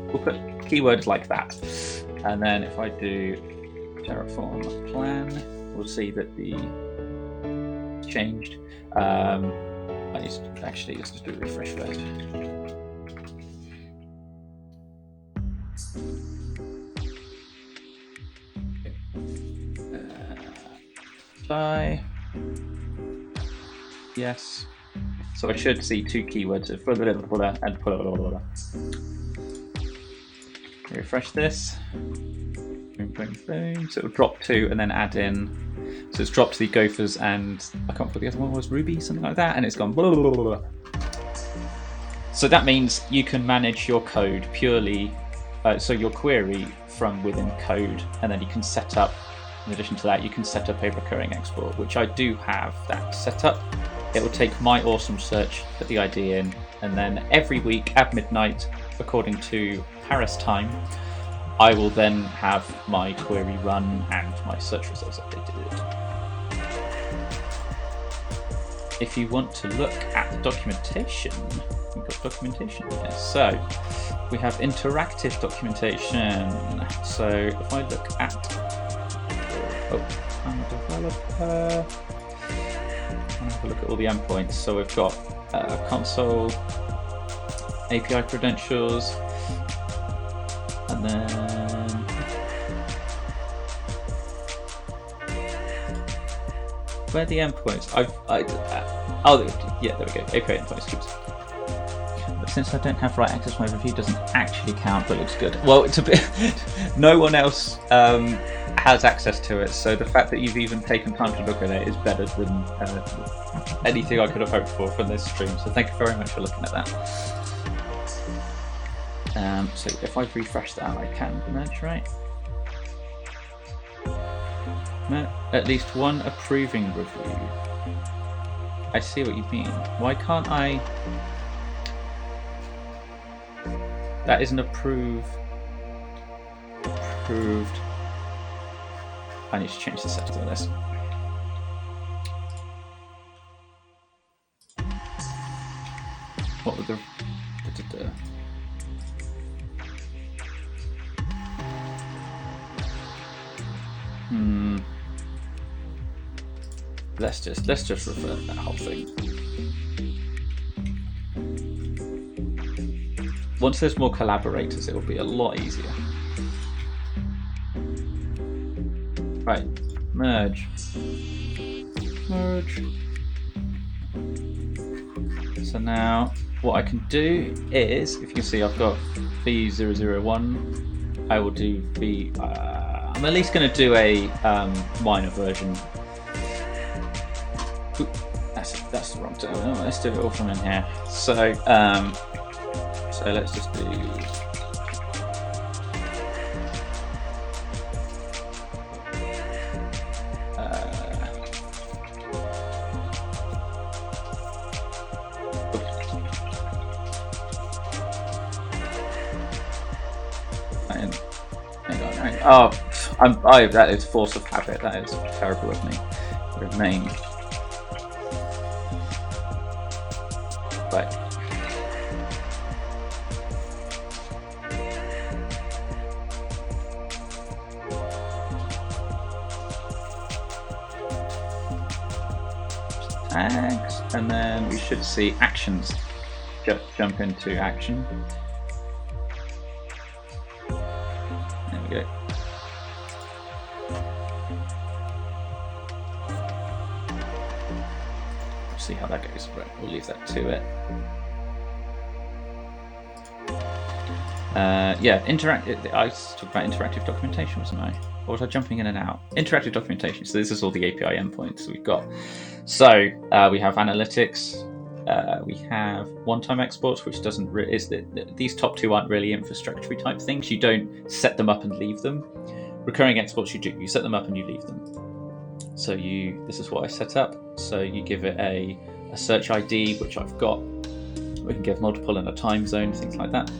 we'll put keywords like that. And then if I do Terraform plan, we'll see that the changed. I need to actually let's just do a refresh first. Yes. So I should see two keywords of blah, blah, blah, blah, and blah, blah, blah, blah. Refresh this. Boom, boom, boom. So it'll drop two and then add in. So it's dropped the Gophers and I can't remember what the other one was, Ruby, something like that, and it's gone blah, blah, blah, blah. So that means you can manage your code purely, so your query from within code, and then you can set up, in addition to that, you can set up a recurring export, which I do have that set up. It will take my awesome search, put the ID in, and then every week at midnight, according to Paris time, I will then have my query run and my search results updated. If you want to look at the documentation, we've got documentation here. So we have interactive documentation. So if I look at, I'm a developer. I'll have a look at all the endpoints. So we've got console, API credentials, and then where are the endpoints? Oh yeah, there we go. API endpoints. Oops. But since I don't have write access, my review doesn't actually count, but looks good. Well, it's a bit. No one else has access to it, so the fact that you've even taken time to look at it is better than anything I could have hoped for from this stream. So thank you very much for looking at that. So if I refresh that, I can merge, right? No, at least one approving review. I see what you mean. Why can't I? That isn't approved. I need to change the settings on this. What would the Let's just revert that whole thing. Once there's more collaborators, it will be a lot easier. Right, merge. So now what I can do is, if you can see, I've got V001. I will do V. I'm at least going to do a minor version. Ooh, that's the wrong term. Oh, let's do it all from in here. So let's just do. Oh, that is force of habit. That is terrible of me. Remain. Right. Tags, and then we should see actions. Jump into action. There we go. See how that goes. Right, we'll leave that to it. Yeah, I was talking about interactive documentation, wasn't I? Or was I jumping in and out? Interactive documentation. So this is all the API endpoints we've got. So we have analytics, We have one-time exports, which doesn't these top two aren't really infrastructure type things. You don't set them up and leave them. Recurring exports you do. You set them up and you leave them. So this is what I set up. So you give it a search ID, which I've got. We can give multiple in a time zone, things like that.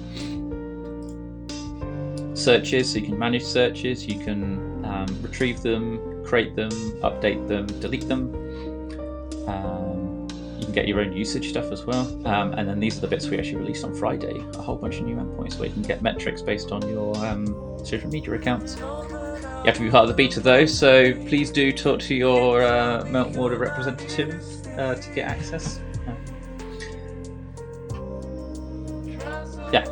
Searches, so you can manage searches. You can retrieve them, create them, update them, delete them. You can get your own usage stuff as well. And then these are the bits we actually released on Friday. A whole bunch of new endpoints where you can get metrics based on your social media accounts. You have to be part of the beta though, so please do talk to your Meltwater representative to get access. Yeah,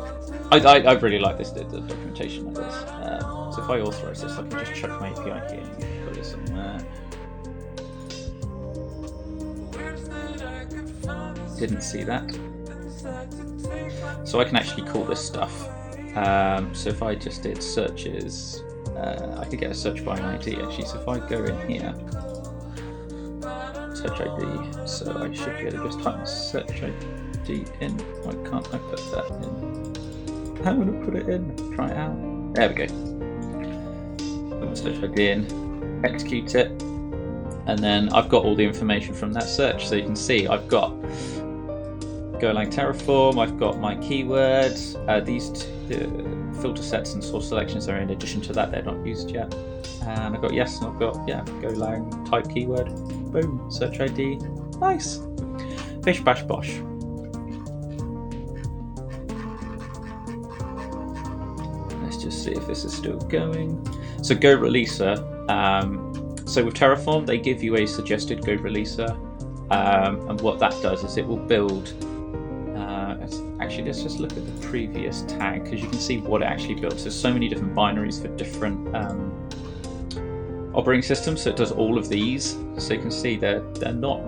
I really like this, the documentation like this. So if I authorize this, I can just chuck my API here and put it somewhere. Didn't see that. So I can actually call this stuff. So if I just did searches, I could get a search by an ID actually. So if I go in here, search ID, so I should be able to just type my search ID in. Why can't I put that in? I'm going to put it in, try it out. There we go. Put my search ID in, execute it, and then I've got all the information from that search. So you can see I've got Golang Terraform, I've got my keywords, these filter sets and source selections are in addition to that, they're not used yet. And I've got yes, and I've got Golang type keyword, boom, search ID, nice. Bish bash bosh. Let's just see if this is still going. So Go Releaser, so with Terraform they give you a suggested Go Releaser, and what that does is it will build. Actually, let's just look at the previous tag because you can see what it actually builds. There's so many different binaries for different operating systems, so it does all of these. So you can see they're not.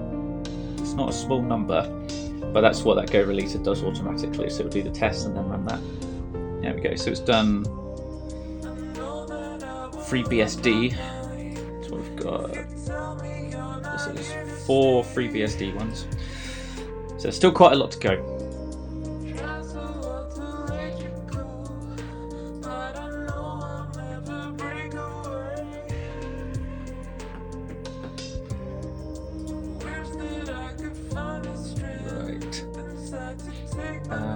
It's not a small number, but that's what that Go Releaser does automatically. So it'll do the test and then run that. There we go. So it's done FreeBSD. That's what we've got. This is 4 FreeBSD ones. So there's still quite a lot to go.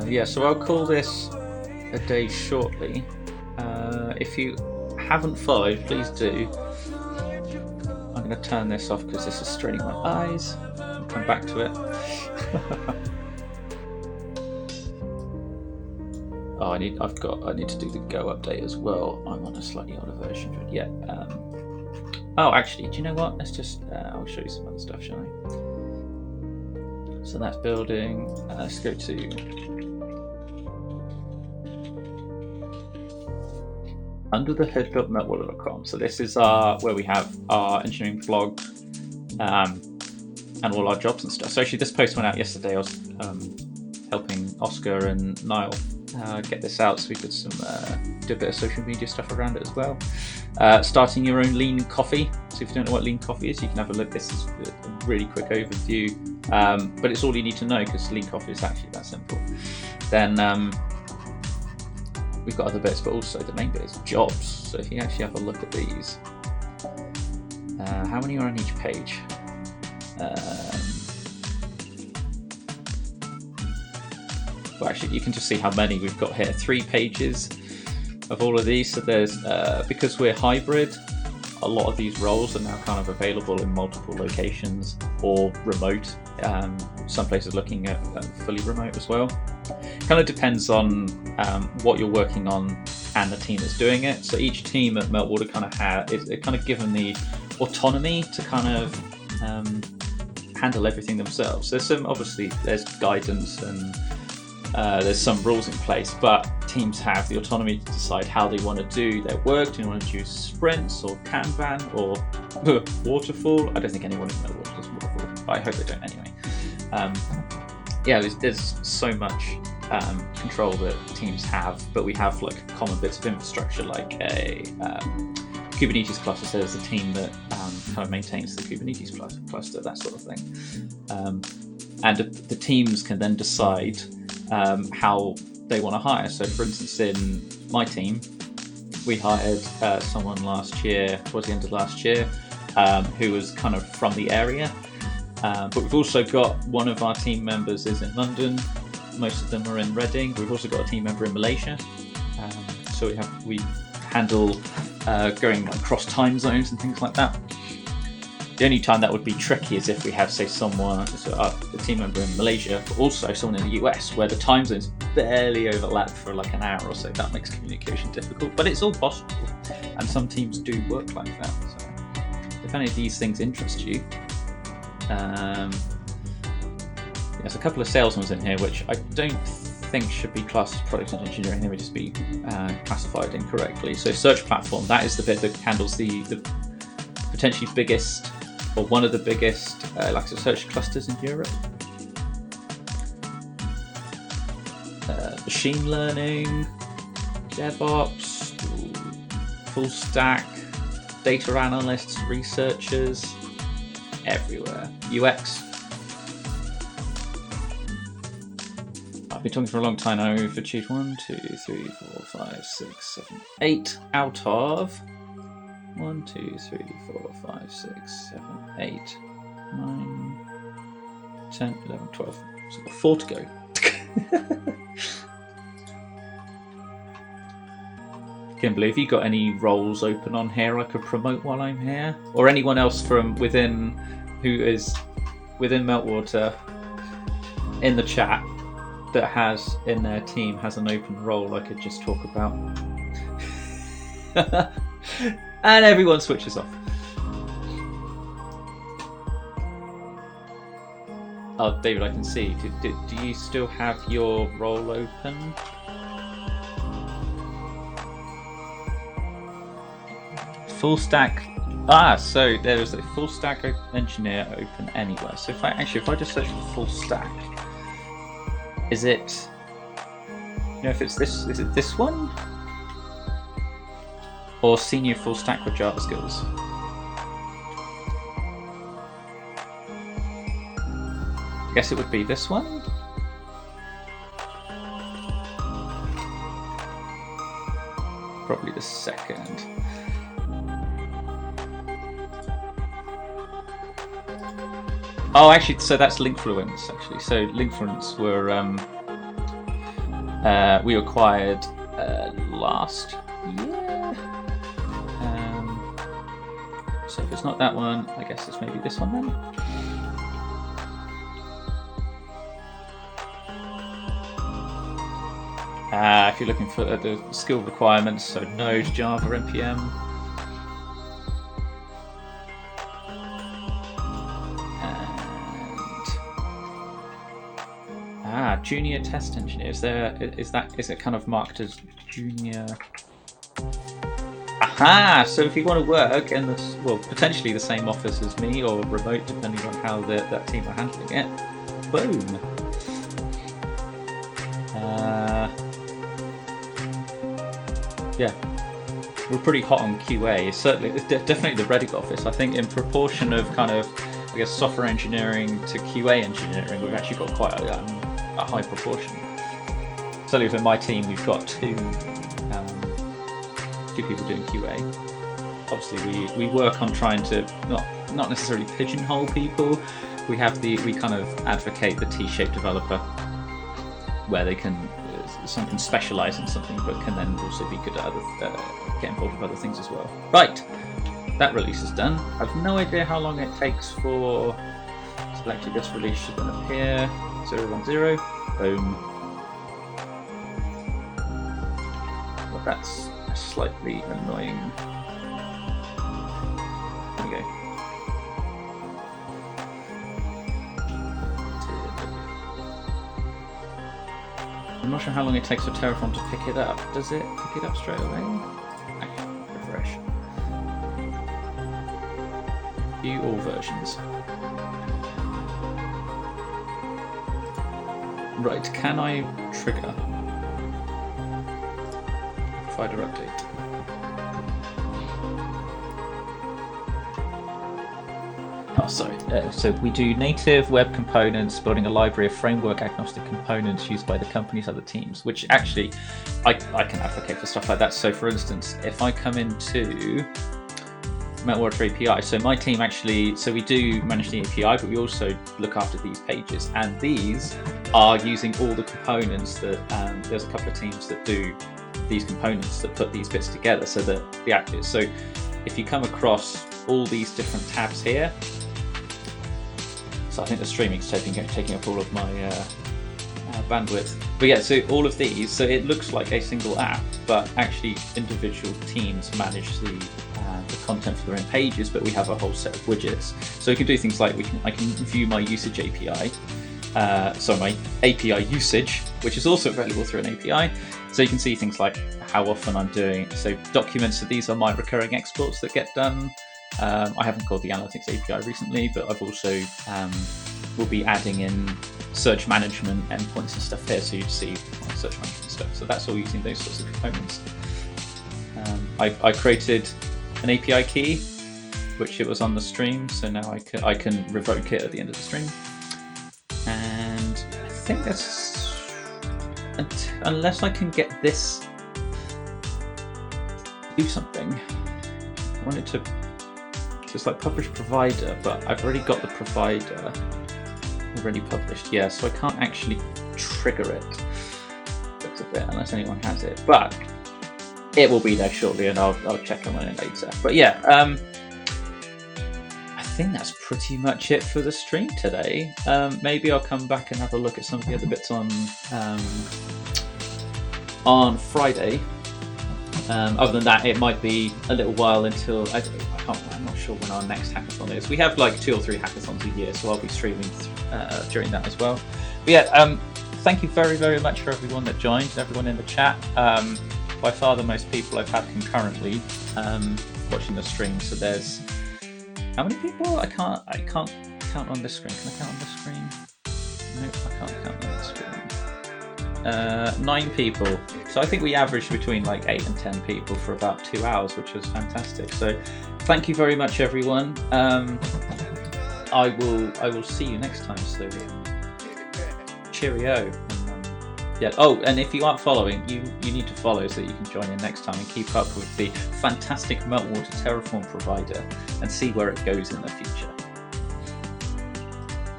Yeah, so I'll call this a day shortly. If you haven't followed, please do. I'm going to turn this off because this is straining my eyes. I'll come back to it. Oh, I need to do the Go update as well. I'm on a slightly older version, but yeah. Oh, actually, do you know what? Let's just I'll show you some other stuff, shall I? So that's building. Let's go to underthehood.meltwater.com. So this is where we have our engineering blog and all our jobs and stuff. So actually this post went out yesterday. I was helping Oscar and Niall get this out, so we could do a bit of social media stuff around it as well. Starting your own lean coffee. So if you don't know what lean coffee is, you can have a look. This is a really quick overview, but it's all you need to know because lean coffee is actually that simple. Then we've got other bits, but also the main bit is jobs. So if you actually have a look at these, how many are on each page? Well, actually, you can just see how many we've got here. 3 pages of all of these. So there's, because we're hybrid, a lot of these roles are now kind of available in multiple locations or remote. Some places looking at fully remote as well. Kind of depends on what you're working on and the team that's doing it. So each team at Meltwater kind of is kind of given the autonomy to kind of handle everything themselves. There's obviously there's guidance and there's some rules in place, but teams have the autonomy to decide how they want to do their work. Do you want to choose sprints or Kanban or waterfall? I don't think anyone in Meltwater does waterfall, but I hope they don't anyway. Yeah, there's so much control that teams have, but we have like common bits of infrastructure like a Kubernetes cluster. So there's a team that kind of maintains the Kubernetes cluster, that sort of thing. and the teams can then decide how they want to hire. So, for instance, in my team, we hired someone last year, towards the end of last year, who was kind of from the area. But we've also got one of our team members is in London. Most of them are in Reading. We've also got a team member in Malaysia. So we handle going across time zones and things like that. The only time that would be tricky is if we have, say, a team member in Malaysia, but also someone in the US, where the time zones barely overlap for like an hour or so. That makes communication difficult, but it's all possible. And some teams do work like that. So if any of these things interest you, there's a couple of salesmen in here, which I don't think should be classed as product engineering. They would just be classified incorrectly. So search platform, that is the bit that handles the potentially biggest, or one of the biggest Elasticsearch clusters in Europe. Machine learning, DevOps, full stack, data analysts, researchers, everywhere. UX. I've been talking for a long time now. We've achieved 1, 2, 3, 4, 5, 6, 7, 8 out of 1, 2, 3, 4, 5, 6, 7, 8, 9, 10, 11, 12. So I've got 4 to go. Kimberly, have you got any roles open on here I could promote while I'm here? Or anyone else from within who is within Meltwater in the chat that has in their team has an open role I could just talk about? And everyone switches off. Oh, David, I can see. Do you still have your role open? Full stack. So there is a full stack engineer open anywhere. So if I just search for full stack, is it? If it's this, is it this one? Or senior full stack with Java skills? I guess it would be this one. Probably the second. Oh, actually, so that's Linkfluence, actually. So Linkfluence were we acquired last year. So if it's not that one, I guess it's maybe this one then. If you're looking for the skill requirements, so Node, Java, NPM. Junior test engineer. Is it kind of marked as junior? Aha! So if you want to work in this, well, potentially the same office as me or remote, depending on how that team are handling it. Boom. Yeah, we're pretty hot on QA. It's definitely the Reading office. I think in proportion of kind of, I guess, software engineering to QA engineering, we've actually got quite a high proportion. Certainly within my team, we've got two people doing QA. Obviously, we work on trying to not necessarily pigeonhole people. We kind of advocate the T-shaped developer, where they can specialize in something, but can then also be good at other, get involved with other things as well. Right, that release is done. I've no idea how long it takes for selected this release should then appear. 010, boom. Well, that's slightly annoying. There we go. I'm not sure how long it takes for Terraform to pick it up. Does it pick it up straight away? Okay, refresh. View all versions. Right, can I trigger provider update? Oh, sorry. So we do native web components, building a library of framework agnostic components used by the company's other teams, which actually I can advocate for stuff like that. So for instance, if I come into Meltwater API, so my team actually, so we do manage the API, but we also look after these pages, and these are using all the components that there's a couple of teams that do these components that put these bits together so that the actors. So if you come across all these different tabs here, so I think the streaming is taking up all of my bandwidth. But yeah, so all of these, so it looks like a single app, but actually individual teams manage the content for their own pages, but we have a whole set of widgets. So we can do things like I can view my usage API, my API usage, which is also available through an API. So you can see things like how often I'm doing, so documents, so these are my recurring exports that get done. I haven't called the Analytics API recently, but I've also will be adding in search management endpoints and stuff here, so you'd see my search management stuff. So that's all using those sorts of components. I created an API key, which it was on the stream, so now I can revoke it at the end of the stream. And I think that's, unless I can get this do something. I wanted to just like publish provider, but I've already got the provider already published. Yeah, so I can't actually trigger it. Looks a bit, unless anyone has it, but it will be there shortly, and I'll check on it later. But yeah, I think that's pretty much it for the stream today. Maybe I'll come back and have a look at some of the other bits on Friday. Other than that, it might be a little while until I'm not sure when our next hackathon is. We have like 2 or 3 hackathons a year, so I'll be streaming during that as well. But yeah, thank you very, very much for everyone that joined, everyone in the chat. By far the most people I've had concurrently watching the stream. So there's how many people? I can't count on this screen. Can I count on this screen? Nope, I can't count on this screen. 9 people. So I think we averaged between like 8 and 10 people for about 2 hours, which was fantastic. So thank you very much, everyone. I will see you next time. So cheerio. Yeah. Oh, and if you aren't following, you need to follow so that you can join in next time and keep up with the fantastic Meltwater Terraform provider and see where it goes in the future.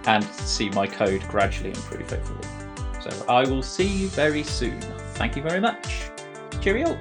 And see my code gradually improve, hopefully. So I will see you very soon. Thank you very much. Cheerio.